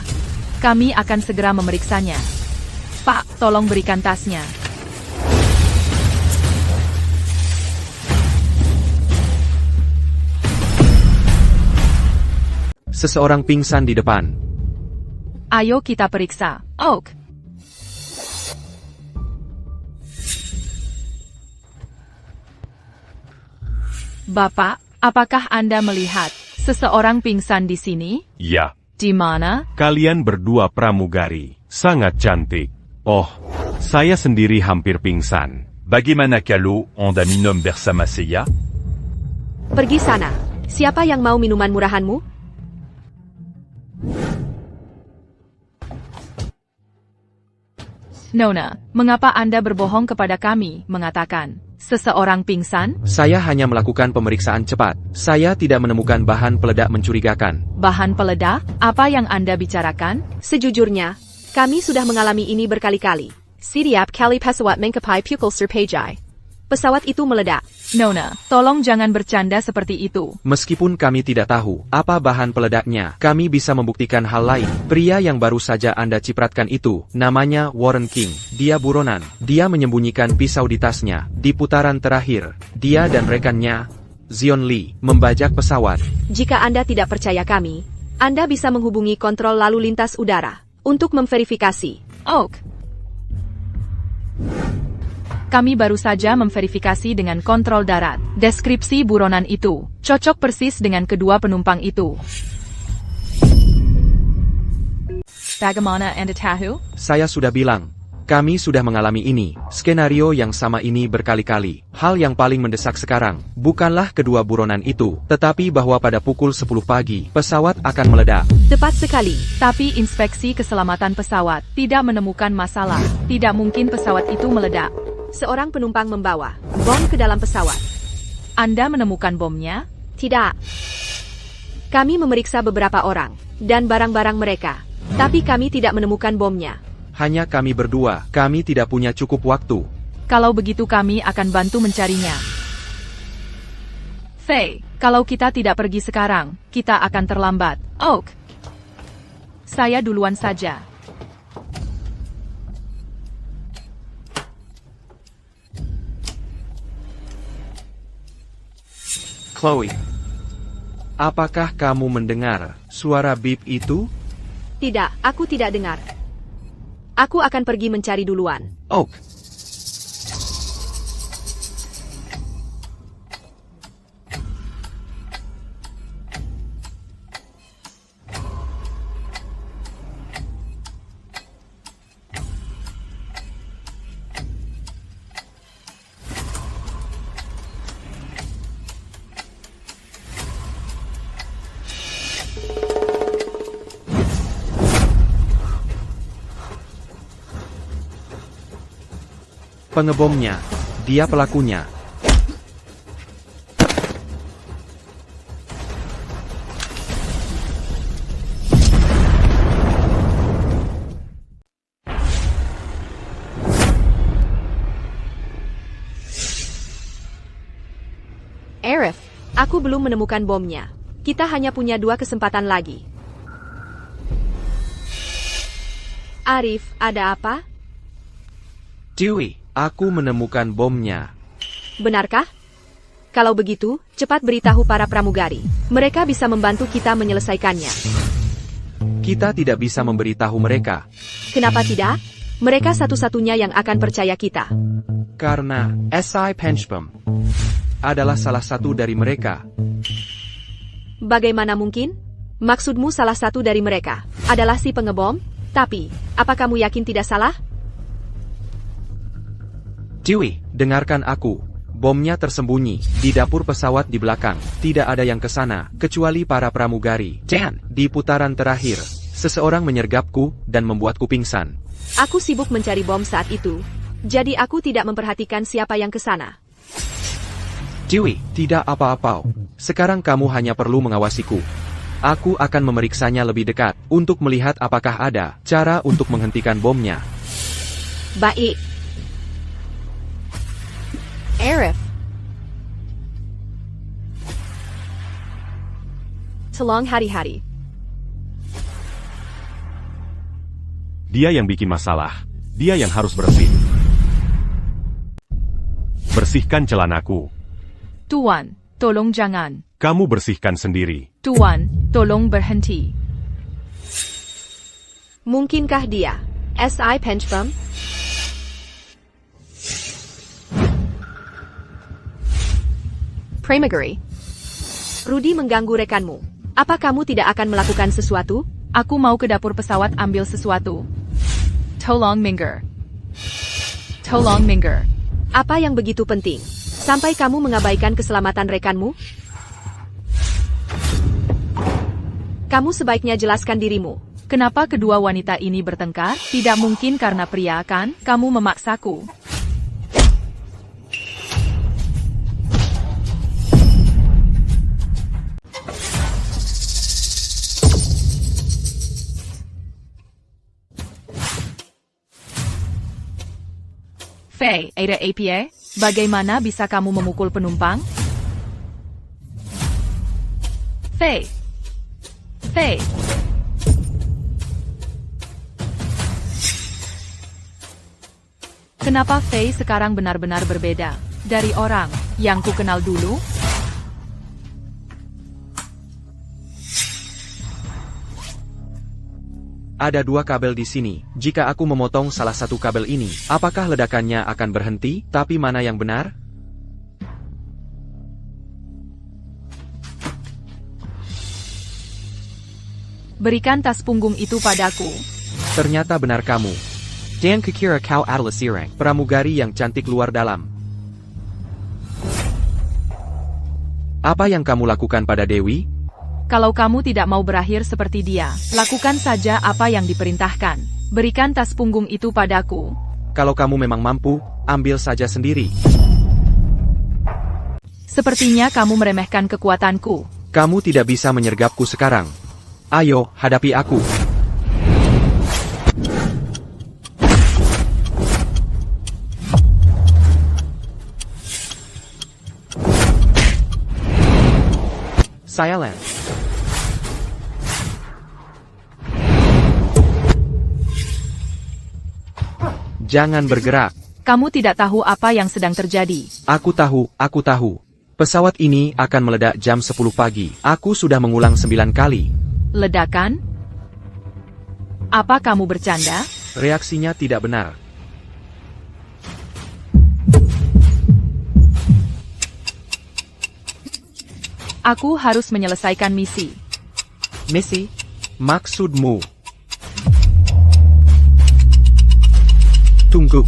Kami akan segera memeriksanya. Pak, tolong berikan tasnya. Seseorang pingsan di depan. Ayo kita periksa. Oak. Bapak, apakah Anda melihat seseorang pingsan di sini? Ya. Di mana? Kalian berdua pramugari. Sangat cantik. Oh, saya sendiri hampir pingsan. Bagaimana kalau Onda minum bersama saya? Pergi sana. Siapa yang mau minuman murahanmu? Nona, mengapa Anda berbohong kepada kami, mengatakan seseorang pingsan? Saya hanya melakukan pemeriksaan cepat. Saya tidak menemukan bahan peledak mencurigakan. Bahan peledak? Apa yang Anda bicarakan? Sejujurnya, kami sudah mengalami ini berkali-kali. Setiap kali pesawat mencapai pukul serpejai, pesawat itu meledak. Nona, tolong jangan bercanda seperti itu. Meskipun kami tidak tahu apa bahan peledaknya, kami bisa membuktikan hal lain. Pria yang baru saja Anda cipratkan itu, namanya Warren King. Dia buronan. Dia menyembunyikan pisau di tasnya. Di putaran terakhir, dia dan rekannya, Zion Lee, membajak pesawat. Jika Anda tidak percaya kami, Anda bisa menghubungi kontrol lalu lintas udara untuk memverifikasi. Oak. Kami baru saja memverifikasi dengan kontrol darat. Deskripsi buronan itu cocok persis dengan kedua penumpang itu. Bagaimana Anda tahu? Saya sudah bilang, kami sudah mengalami ini, skenario yang sama ini berkali-kali. Hal yang paling mendesak sekarang, bukanlah kedua buronan itu, tetapi bahwa pada pukul 10 pagi, pesawat akan meledak. Tepat sekali. Tapi inspeksi keselamatan pesawat tidak menemukan masalah. Tidak mungkin pesawat itu meledak. Seorang penumpang membawa bom ke dalam pesawat. Anda menemukan bomnya? Tidak. Kami memeriksa beberapa orang dan barang-barang mereka, tapi kami tidak menemukan bomnya. Hanya kami berdua, kami tidak punya cukup waktu. Kalau begitu kami akan bantu mencarinya. Faye, kalau kita tidak pergi sekarang, kita akan terlambat. Oak. Saya duluan saja. Chloe, apakah kamu mendengar suara bip itu? Tidak, aku tidak dengar. Aku akan pergi mencari duluan. Oak. Pengebomnya, dia pelakunya. Arif, aku belum menemukan bomnya. Kita hanya punya 2 kesempatan lagi. Arif, ada apa? Dewey, aku menemukan bomnya. Benarkah? Kalau begitu, cepat beritahu para pramugari. Mereka bisa membantu kita menyelesaikannya. Kita tidak bisa memberitahu mereka, Kenapa tidak? Mereka satu-satunya yang akan percaya kita. karena SI Penchbom adalah salah satu dari mereka. Bagaimana mungkin? Maksudmu salah satu dari mereka adalah si pengebom? Tapi, apa kamu yakin tidak salah? Dewey, dengarkan aku. Bomnya tersembunyi di dapur pesawat di belakang. Tidak ada yang ke sana, kecuali para pramugari. Dan, di putaran terakhir, seseorang menyergapku dan membuatku pingsan. Aku sibuk mencari bom saat itu. Jadi aku tidak memperhatikan siapa yang ke sana. Dewey, tidak apa-apa. Sekarang kamu hanya perlu mengawasiku. Aku akan memeriksanya lebih dekat, untuk melihat apakah ada cara untuk menghentikan bomnya. Baik. Arif. Tolong hari-hari. Dia yang bikin masalah. Dia yang harus bersih. Bersihkan celanaku. Tuan, tolong jangan. Kamu bersihkan sendiri. Tuan, tolong berhenti. Mungkinkah dia SI Penchbom? Pramugari. Rudy mengganggu rekanmu. Apa kamu tidak akan melakukan sesuatu? Aku mau ke dapur pesawat ambil sesuatu. Tolong minggir. Tolong minggir. Apa yang begitu penting? Sampai kamu mengabaikan keselamatan rekanmu? Kamu sebaiknya jelaskan dirimu. Kenapa kedua wanita ini bertengkar? Tidak mungkin karena pria kan? Kamu memaksaku. Faye, Ada APA, bagaimana bisa kamu memukul penumpang? Faye. Faye. Kenapa Faye sekarang benar-benar berbeda dari orang yang ku kenal dulu? Ada 2 kabel di sini. Jika aku memotong salah satu kabel ini, apakah ledakannya akan berhenti? Tapi mana yang benar? Berikan tas punggung itu padaku. Ternyata benar kamu. Dan kukira kau adalah Sireng, pramugari yang cantik luar dalam. Apa yang kamu lakukan pada Dewi? Kalau kamu tidak mau berakhir seperti dia, lakukan saja apa yang diperintahkan. Berikan tas punggung itu padaku. Kalau kamu memang mampu, ambil saja sendiri. Sepertinya kamu meremehkan kekuatanku. Kamu tidak bisa menyergapku sekarang. Ayo, hadapi aku. Silent. Jangan bergerak. Kamu tidak tahu apa yang sedang terjadi. Aku tahu. Pesawat ini akan meledak jam 10 pagi. Aku sudah mengulang 9 kali. Ledakan? Apa kamu bercanda? Reaksinya tidak benar. Aku harus menyelesaikan misi. Misi? Maksudmu? Tunggu.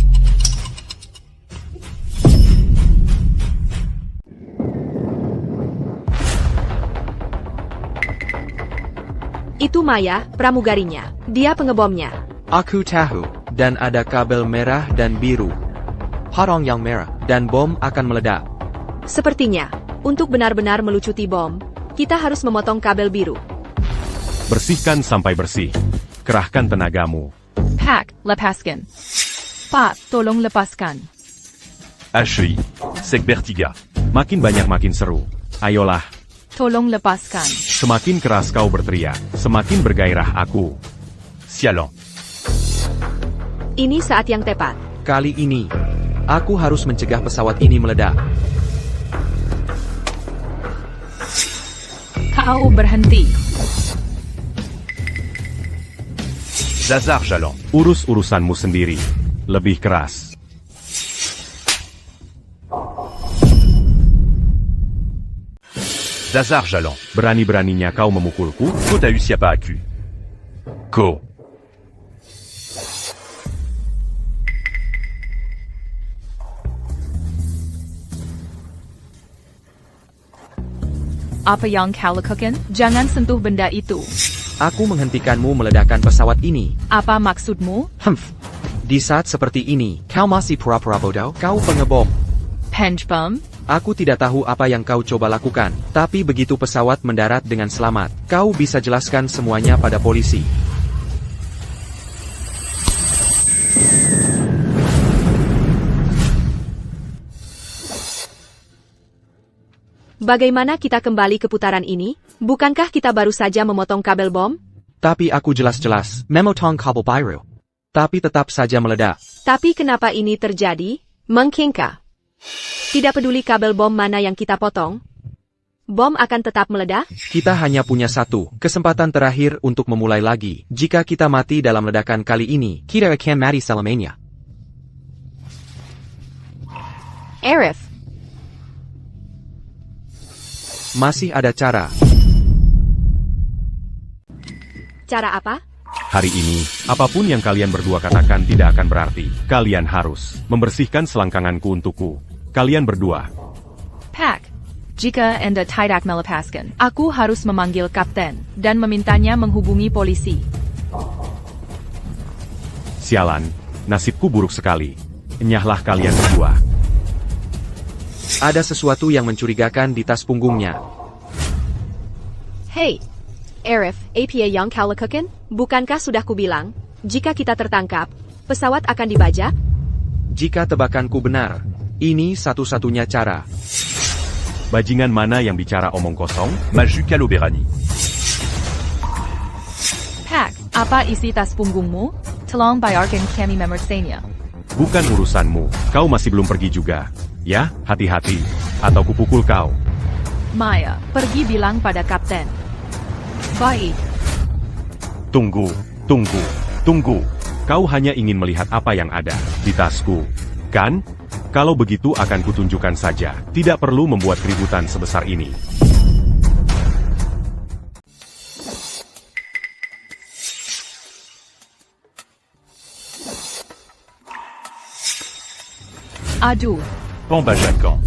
Itu Maya, pramugarinya. Dia pengebomnya. Aku tahu, dan ada kabel merah dan biru. Harong yang merah, dan bom akan meledak. Sepertinya, untuk benar-benar melucuti bom, kita harus memotong kabel biru. Bersihkan sampai bersih. Kerahkan tenagamu. Pak, lepaskan. Pak, tolong lepaskan. Ashley, c'est Bertiga. Makin banyak makin seru. Ayolah. Tolong lepaskan. Semakin keras kau berteriak, semakin bergairah aku. Sialan. Ini saat yang tepat. Kali ini, aku harus mencegah pesawat ini meledak. Kau berhenti. Zazar Jalan. Urus urusanmu sendiri. Lebih keras. Zazar Jalan. Berani-beraninya kau memukulku? Ko t'as eu s'y a pas accu. Ko. Apa yang kau lakukan? Jangan sentuh benda itu. Aku menghentikanmu meledakkan pesawat ini. Apa maksudmu? Di saat seperti ini, kau masih pura-pura bodoh? Kau pengebom. Pengebom? Aku tidak tahu apa yang kau coba lakukan, tapi begitu pesawat mendarat dengan selamat, kau bisa jelaskan semuanya pada polisi. Bagaimana kita kembali ke putaran ini? Bukankah kita baru saja memotong kabel bom? Tapi aku jelas-jelas memotong kabel biru. Tapi tetap saja meledak. Tapi kenapa ini terjadi? Mengkingka. Tidak peduli kabel bom mana yang kita potong, bom akan tetap meledak? Kita hanya punya satu kesempatan terakhir untuk memulai lagi. Jika kita mati dalam ledakan kali ini, kita akan mati selamanya. Arif, Masih ada cara. cara apa? Hari ini, apapun yang kalian berdua katakan tidak akan berarti. Kalian harus membersihkan selangkanganku untukku. Kalian berdua. Pak, jika Anda tidak melepaskan, aku harus memanggil kapten dan memintanya menghubungi polisi. Sialan, nasibku buruk sekali. Enyahlah kalian berdua. Ada sesuatu yang mencurigakan di tas punggungnya. Hey, Arif, apa yang kau lakukan? Bukankah sudah kubilang, jika kita tertangkap, pesawat akan dibajak? Jika tebakanku benar, ini satu-satunya cara. Bajingan mana yang bicara omong kosong? Maju Kaloberani. Pak, apa isi tas punggungmu? Tolong bayarkan kami memersenya. Bukan urusanmu. Kau masih belum pergi juga. Ya, hati-hati. Atau kupukul kau. Maya, pergi bilang pada kapten. Baik. Tunggu. Kau hanya ingin melihat apa yang ada di tasku, kan? Kalau begitu akan kutunjukkan saja. Tidak perlu membuat keributan sebesar ini. Aduh, Pambajakan.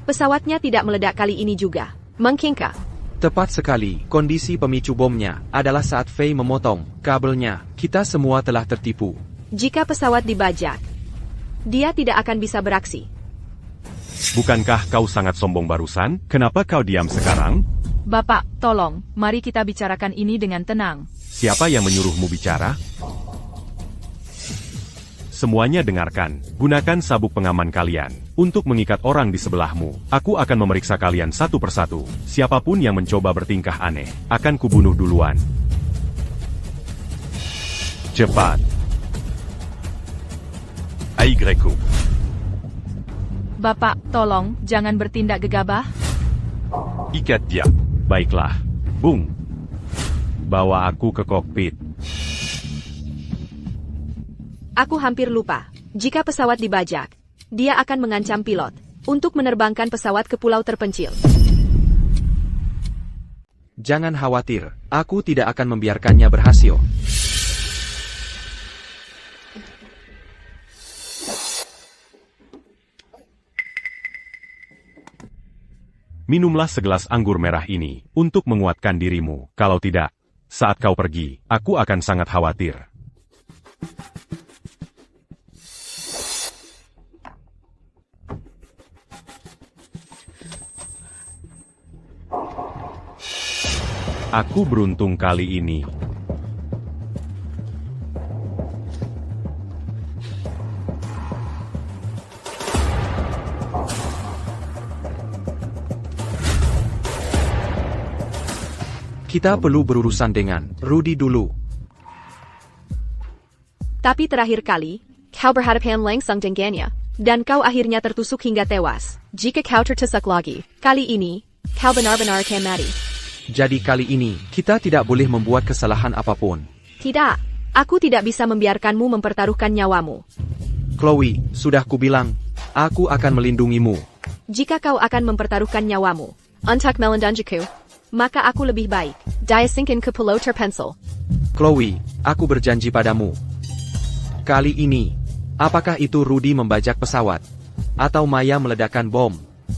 Pesawatnya tidak meledak kali ini juga. Mengkingka. Tepat sekali, kondisi pemicu bomnya adalah saat Faye memotong kabelnya. Kita semua telah tertipu. Jika pesawat dibajak, dia tidak akan bisa beraksi. Bukankah kau sangat sombong barusan? Kenapa kau diam sekarang? Bapak, tolong, mari kita bicarakan ini dengan tenang. Siapa yang menyuruhmu bicara? Semuanya dengarkan. Gunakan sabuk pengaman kalian untuk mengikat orang di sebelahmu. Aku akan memeriksa kalian satu persatu. Siapapun yang mencoba bertingkah aneh, akan kubunuh duluan. Cepat. Aïe Greco. Bapak, tolong, jangan bertindak gegabah. Ikat dia. Baiklah. Bung. Bawa aku ke kokpit. Aku hampir lupa. Jika pesawat dibajak, dia akan mengancam pilot untuk menerbangkan pesawat ke pulau terpencil. Jangan khawatir, aku tidak akan membiarkannya berhasil. Minumlah segelas anggur merah ini untuk menguatkan dirimu. Kalau tidak, saat kau pergi, aku akan sangat khawatir. Aku beruntung kali ini. Kita perlu berurusan dengan Rudy dulu. Tapi terakhir kali, kau berhadapan langsung dengannya, dan kau akhirnya tertusuk hingga tewas. Jika kau tertusuk lagi, kali ini, kau benar-benar akan mati. Jadi kali ini, kita tidak boleh membuat kesalahan apapun. Tidak, aku tidak bisa membiarkanmu mempertaruhkan nyawamu. Chloe, sudah kubilang, aku akan melindungimu. Jika kau akan mempertaruhkan nyawamu untuk melindungiku, maka aku lebih baik diasingkan ke pulau terpencil. Chloe, aku berjanji padamu. Kali ini, apakah itu Rudy membajak pesawat? Atau Maya meledakkan bom?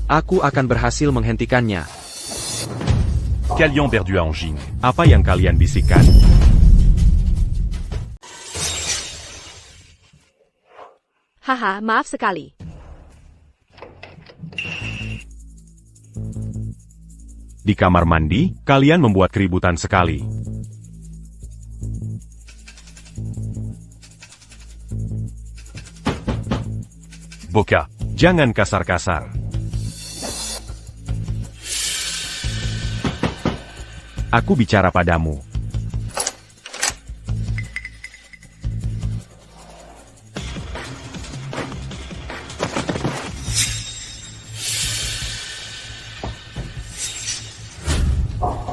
Aku akan berhasil menghentikannya. Calian perdu à Angine. Apa yang kalian bisikan? Haha, maaf sekali. Di kamar mandi, kalian membuat keributan sekali. Boca. Jangan kasar-kasar. Aku bicara padamu.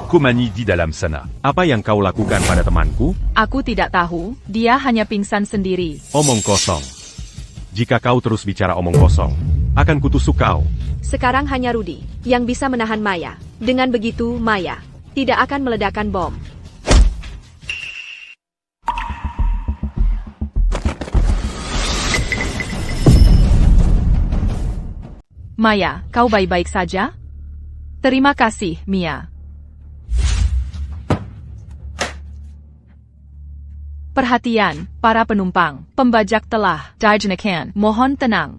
Komani di dalam sana. Apa yang kau lakukan pada temanku? Aku tidak tahu, dia hanya pingsan sendiri. Omong kosong. Jika kau terus bicara omong kosong, akan kutusuk kau. Sekarang hanya Rudy yang bisa menahan Maya. Dengan begitu, Maya tidak akan meledakkan bom. Maya, kau baik-baik saja? Terima kasih, Mia. Perhatian, para penumpang. Pembajak telah dijenakan. Mohon tenang.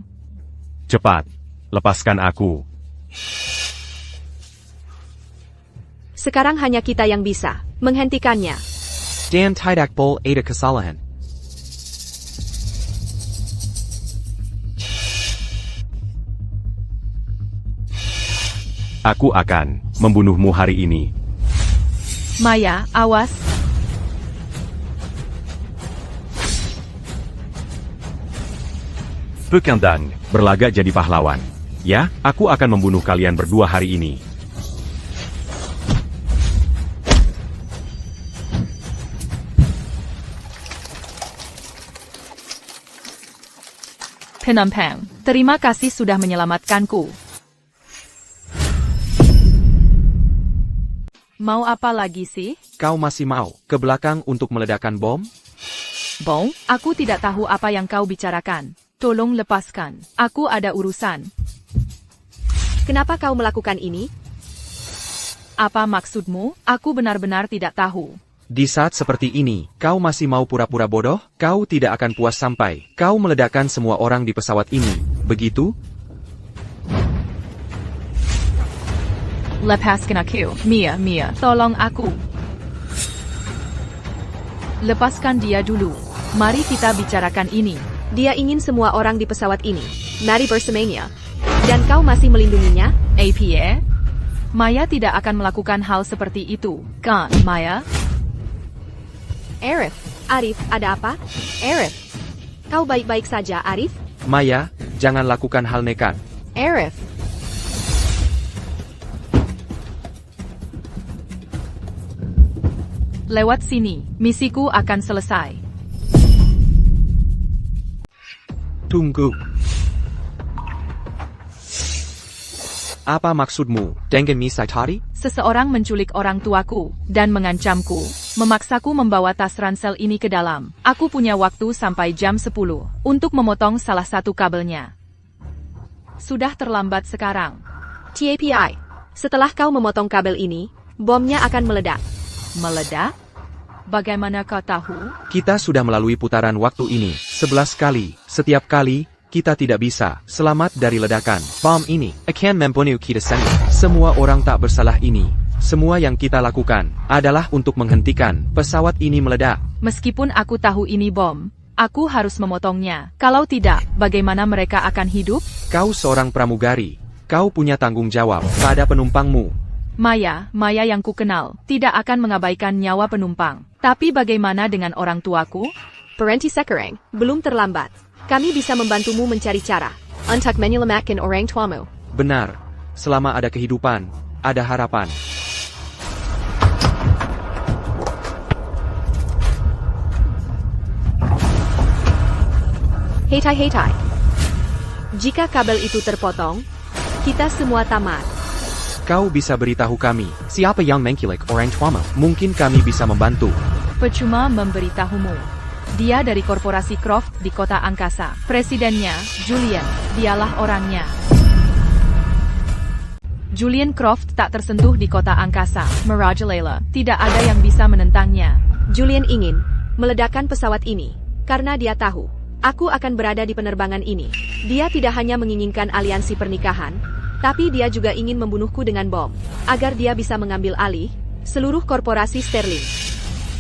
Cepat, lepaskan aku. Sekarang hanya kita yang bisa menghentikannya. Dan tidak boleh ada kesalahan. Aku akan membunuhmu hari ini. Maya, awas. Pekindang. Berlagak jadi pahlawan. Ya, aku akan membunuh kalian berdua hari ini. Penumpang, terima kasih sudah menyelamatkanku. Mau apa lagi sih? Kau masih mau ke belakang untuk meledakkan bom? Bom, aku tidak tahu apa yang kau bicarakan. Tolong lepaskan. Aku ada urusan. Kenapa kau melakukan ini? Apa maksudmu? Aku benar-benar tidak tahu. Di saat seperti ini, kau masih mau pura-pura bodoh? Kau tidak akan puas sampai kau meledakkan semua orang di pesawat ini, begitu? Lepaskan aku. Mia, tolong aku. Lepaskan dia dulu. Mari kita bicarakan ini. Dia ingin semua orang di pesawat ini mari bersamanya. Dan kau masih melindunginya? APA? Maya tidak akan melakukan hal seperti itu, kan, Maya? Arif, ada apa? Arif, kau baik-baik saja, Arif? Maya, jangan lakukan hal nekat. Arif, Lewat sini, misiku akan selesai. Tunggu. Apa maksudmu, dengan misai tadi? Seseorang menculik orang tuaku, dan mengancamku, memaksaku membawa tas ransel ini ke dalam. Aku punya waktu sampai jam 10, untuk memotong salah satu kabelnya. Sudah terlambat sekarang. TAPI, setelah kau memotong kabel ini, bomnya akan meledak. Meledak? Bagaimana kau tahu? Kita sudah melalui putaran waktu ini 11 kali. Setiap kali, kita tidak bisa selamat dari ledakan bom ini. Akan membunuh kita sendiri. Semua orang tak bersalah ini. Semua yang kita lakukan adalah untuk menghentikan pesawat ini meledak. Meskipun aku tahu ini bom, aku harus memotongnya. Kalau tidak, bagaimana mereka akan hidup? Kau seorang pramugari. Kau punya tanggung jawab pada penumpangmu. Maya yang kukenal, tidak akan mengabaikan nyawa penumpang. Tapi bagaimana dengan orang tuaku? Berhenti sekarang, belum terlambat. Kami bisa membantumu mencari cara untuk menyelamatkan orang tuamu. Benar. Selama ada kehidupan, ada harapan. Hetai. Jika kabel itu terpotong, kita semua tamat. Kau bisa beritahu kami, siapa yang menculik orang tuamu? Mungkin kami bisa membantu. Percuma memberitahumu. Dia dari korporasi Croft di kota angkasa. Presidennya, Julian, dialah orangnya. Julian Croft tak tersentuh di kota angkasa. Merajalela, tidak ada yang bisa menentangnya. Julian ingin meledakkan pesawat ini, karena dia tahu, aku akan berada di penerbangan ini. Dia tidak hanya menginginkan aliansi pernikahan, tapi dia juga ingin membunuhku dengan bom, agar dia bisa mengambil alih seluruh korporasi Sterling.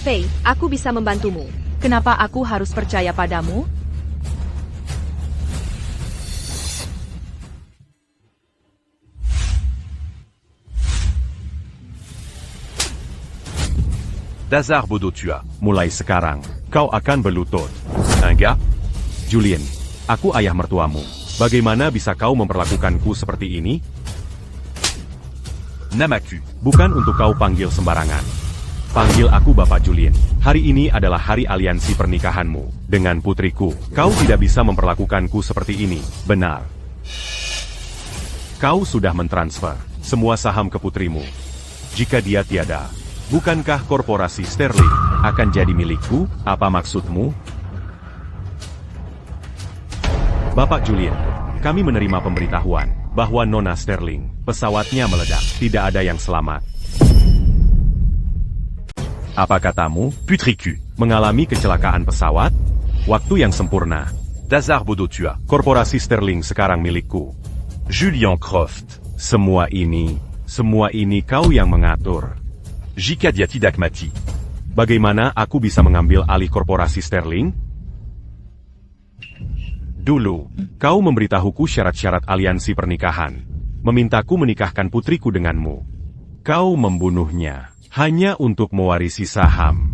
Faye, aku bisa membantumu. Kenapa aku harus percaya padamu? Dazar bodoh tu as. Mulai sekarang, kau akan berlutut. Un gars? Julien, aku ayah mertuamu. Bagaimana bisa kau memperlakukanku seperti ini? Namaku. Bukan untuk kau panggil sembarangan. Panggil aku Bapak Julien. Hari ini adalah hari aliansi pernikahanmu dengan putriku. Kau tidak bisa memperlakukanku seperti ini, benar? Kau sudah mentransfer semua saham ke putrimu. Jika dia tiada, bukankah korporasi Sterling akan jadi milikku? Apa maksudmu? Bapak Julien, kami menerima pemberitahuan bahwa Nona Sterling, pesawatnya meledak. Tidak ada yang selamat. Apa katamu? Putricu. Mengalami kecelakaan pesawat? Waktu yang sempurna. Dazar bodoh tu as. Korporasi Sterling sekarang milikku. Julian Croft. Semua ini kau yang mengatur. Jika dia tidak mati. Bagaimana aku bisa mengambil alih korporasi Sterling? Dulu, kau memberitahuku syarat-syarat aliansi pernikahan. Memintaku menikahkan putriku denganmu. Kau membunuhnya hanya untuk mewarisi saham.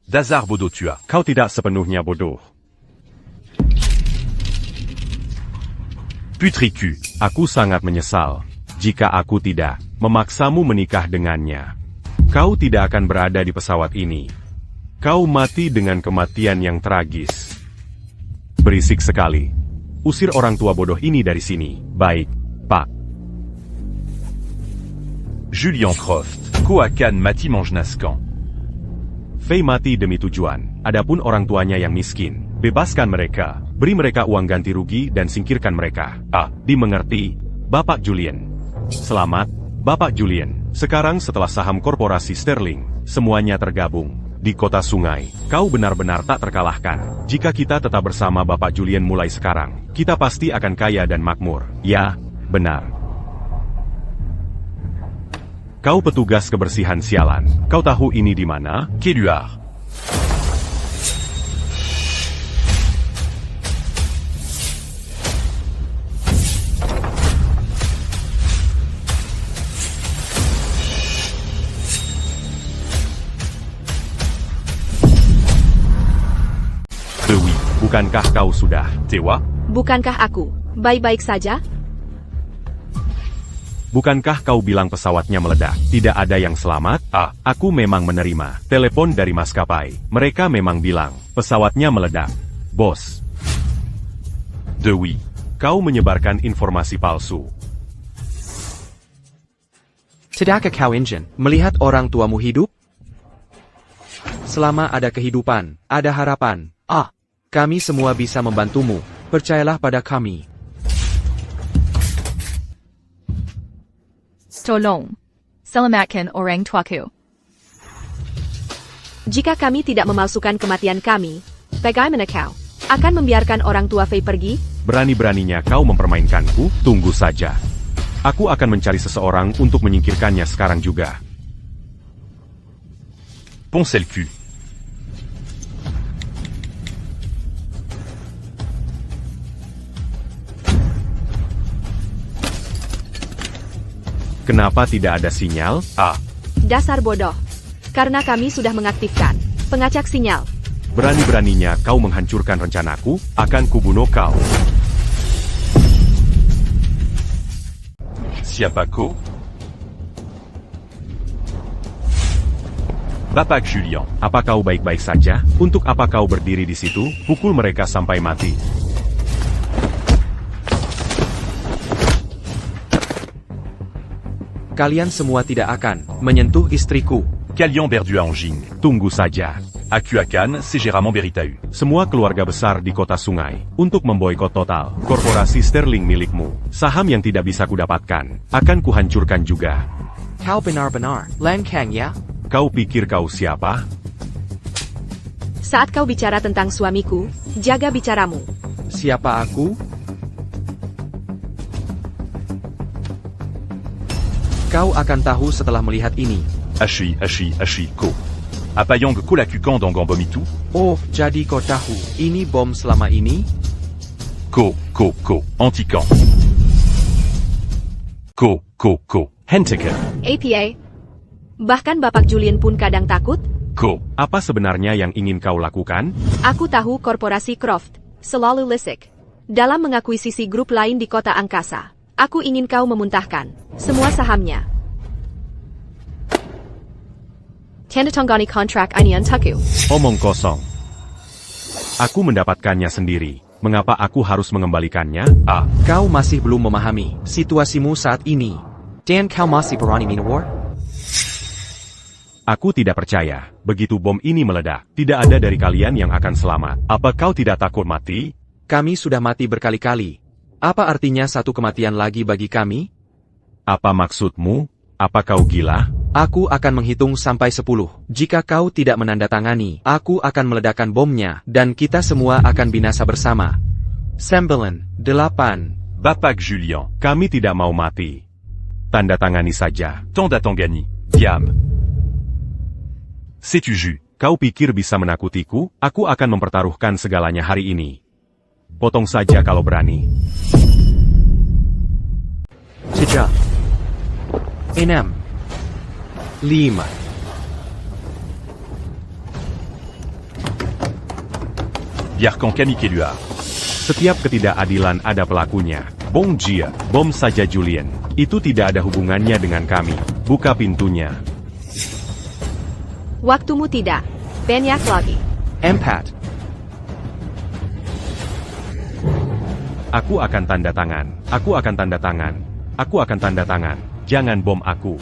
Dazar bodoh tu as. Kau tidak sepenuhnya bodoh. Putricu. Aku sangat menyesal jika aku tidak memaksamu menikah dengannya. Kau tidak akan berada di pesawat ini. Kau mati dengan kematian yang tragis. Berisik sekali. Usir orang tua bodoh ini dari sini. Baik, Pak. Julian Croft. Koakan mati mangenaskan. Faye mati demi tujuan. Adapun orang tuanya yang miskin, bebaskan mereka. Beri mereka uang ganti rugi dan singkirkan mereka. Dimengerti, Bapak Julien. Selamat, Bapak Julien. Sekarang setelah saham korporasi Sterling, semuanya tergabung di kota sungai. Kau benar-benar tak terkalahkan. Jika kita tetap bersama Bapak Julian mulai sekarang, kita pasti akan kaya dan makmur. Ya, benar. Kau petugas kebersihan sialan. Kau tahu ini di mana? Kéluard. Dewi, bukankah kau sudah? Tewa. Bukankah aku baik-baik saja? Bukankah kau bilang pesawatnya meledak? Tidak ada yang selamat? Ah, Aku memang menerima telepon dari maskapai. Mereka memang bilang pesawatnya meledak. Bos, Dewi. kau menyebarkan informasi palsu. Tidakkah kau ingin melihat orang tuamu hidup? Selama ada kehidupan, ada harapan. Kami semua bisa membantumu. Percayalah pada kami. Tolong. Selamatkan orang tuaku. Jika kami tidak memalsukan kematian kami, bagaimana kau akan membiarkan orang tua Fei pergi? Berani-beraninya kau mempermainkanku? Tunggu saja. Aku akan mencari seseorang untuk menyingkirkannya sekarang juga. Ponce le cul. Kenapa tidak ada sinyal? Ah, Dasar bodoh. Karena kami sudah mengaktifkan pengacak sinyal. Berani-beraninya kau menghancurkan rencanaku, akan kubunuh kau. Siapa kau? Bapak Julian. Apa kau baik-baik saja? Untuk apa kau berdiri di situ? Pukul mereka sampai mati. Kalian semua tidak akan menyentuh istriku. Calian Berdua Anging. Tunggu saja. Akuakan, Segeraman Beritau. Semua keluarga besar di kota sungai untuk memboikot total korporasi Sterling milikmu. Saham yang tidak bisa kudapatkan akan kuhancurkan juga. Kau benar-benar lengkeng ya? Kau pikir kau siapa? Saat kau bicara tentang suamiku, jaga bicaramu. Siapa aku? Kau akan tahu setelah melihat ini. Ashi, ko. Apayang Kolakukan dans Gambomitu. Oh, jadi kau tahu ini bom selama ini? Ko. Antican. Ko. Henteke. APA. Bahkan Bapak Julian pun kadang takut. Ko. Apa sebenarnya yang ingin kau lakukan? Aku tahu korporasi Croft selalu lisik dalam mengakuisisi grup lain di kota angkasa. Aku ingin kau memuntahkan semua sahamnya. Tandatanggani kontrak ini untukku. Omong kosong. Aku mendapatkannya sendiri. Mengapa aku harus mengembalikannya? Ah, Kau masih belum memahami situasimu saat ini. Dan kau masih berani minawar? Aku tidak percaya. Begitu bom ini meledak, tidak ada dari kalian yang akan selamat. Apa kau tidak takut mati? Kami sudah mati berkali-kali. Apa artinya satu kematian lagi bagi kami? Apa maksudmu? Apa kau gila? Aku akan menghitung sampai 10. Jika kau tidak menandatangani, aku akan meledakkan bomnya, dan kita semua akan binasa bersama. 9, 8. Bapak Julian. Kami tidak mau mati. Tanda tangani saja. Tandatangani. Diam. Sais-tu jus? Kau pikir bisa menakutiku? Aku akan mempertaruhkan segalanya hari ini. Potong saja kalau berani. 7, 6, 5. Biarkan Camille Kéluard. Setiap ketidakadilan ada pelakunya. Bong Jia, bom saja Julian. Itu tidak ada hubungannya dengan kami. Buka pintunya. Waktumu tidak banyak lagi. 4. Aku akan tanda tangan. Aku akan tanda tangan. Aku akan tanda tangan. Jangan bom aku.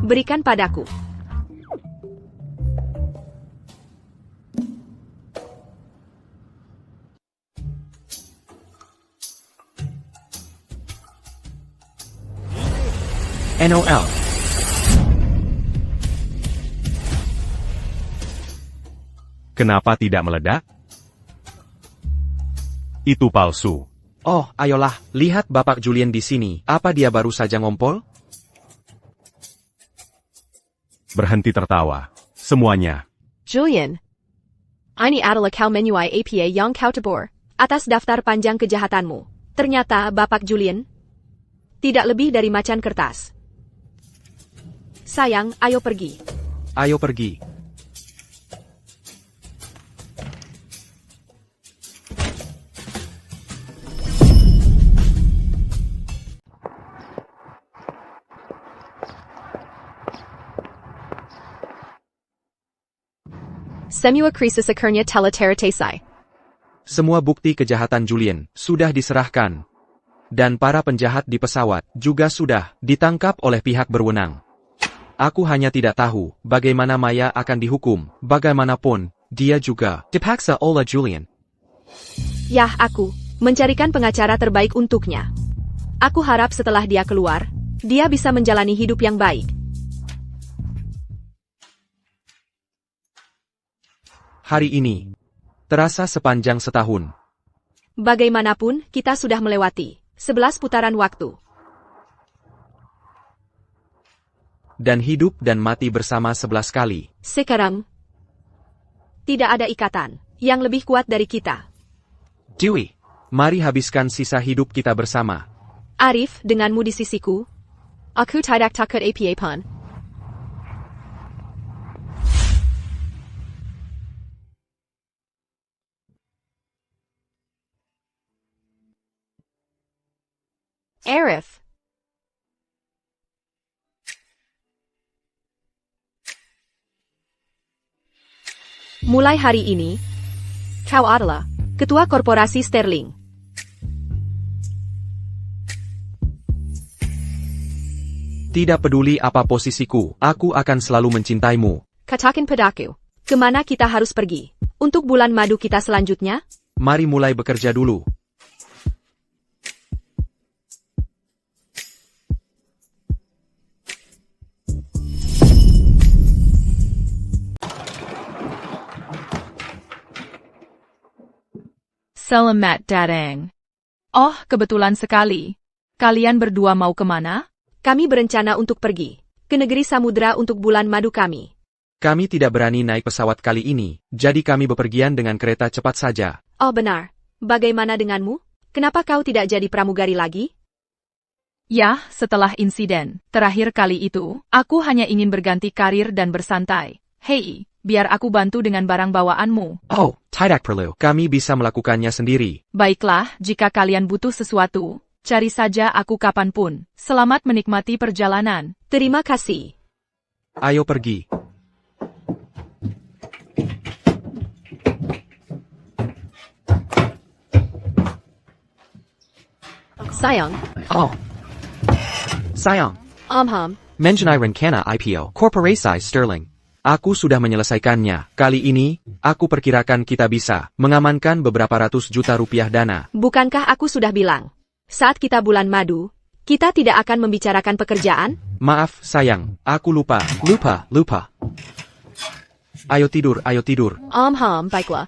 Berikan padaku. NOL. Kenapa tidak meledak? Itu palsu. Oh, ayolah, lihat Bapak Julian di sini. Apa dia baru saja ngompol? Berhenti tertawa. Semuanya. Julian. Ini adalah kau menyuai APA yang kau tebur atas daftar panjang kejahatanmu. Ternyata Bapak Julian tidak lebih dari macan kertas. Sayang, ayo pergi. Ayo pergi. Semua krisis akhirnya telah teratasi. Semua bukti kejahatan Julian sudah diserahkan. Dan para penjahat di pesawat juga sudah ditangkap oleh pihak berwenang. Aku hanya tidak tahu bagaimana Maya akan dihukum. Bagaimanapun, dia juga dipaksa oleh Julian. Yah, aku mencarikan pengacara terbaik untuknya. Aku harap setelah dia keluar, dia bisa menjalani hidup yang baik. Hari ini terasa sepanjang setahun. Bagaimanapun, kita sudah melewati 11 putaran waktu. Dan hidup dan mati bersama 11 kali. Sekarang, tidak ada ikatan yang lebih kuat dari kita. Dewey, mari habiskan sisa hidup kita bersama. Arif, denganmu di sisiku, aku tidak takut APA pun. Arif. Mulai hari ini, kau adalah Ketua Korporasi Sterling. Tidak peduli apa posisiku, aku akan selalu mencintaimu. Katakan padaku, kemana kita harus pergi untuk bulan madu kita selanjutnya? Mari mulai bekerja dulu. Selamat datang. Oh, kebetulan sekali. Kalian berdua mau kemana? Kami berencana untuk pergi ke negeri samudera untuk bulan madu kami. Kami tidak berani naik pesawat kali ini, jadi kami bepergian dengan kereta cepat saja. Oh benar. Bagaimana denganmu? Kenapa kau tidak jadi pramugari lagi? Ya, setelah insiden terakhir kali itu, aku hanya ingin berganti karir dan bersantai. Hei, biar aku bantu dengan barang bawaanmu. Oh, tidak perlu. Kami bisa melakukannya sendiri. Baiklah, jika kalian butuh sesuatu, cari saja aku kapanpun. Selamat menikmati perjalanan. Terima kasih. Ayo pergi. Sayang. Oh. Sayang. Mengenai rencana IPO Korporasi Sterling. Aku sudah menyelesaikannya. Kali ini, aku perkirakan kita bisa mengamankan beberapa ratus juta rupiah dana. Bukankah aku sudah bilang, saat kita bulan madu, kita tidak akan membicarakan pekerjaan? Maaf, sayang. Aku lupa. Lupa. Ayo tidur, ayo tidur. Baiklah.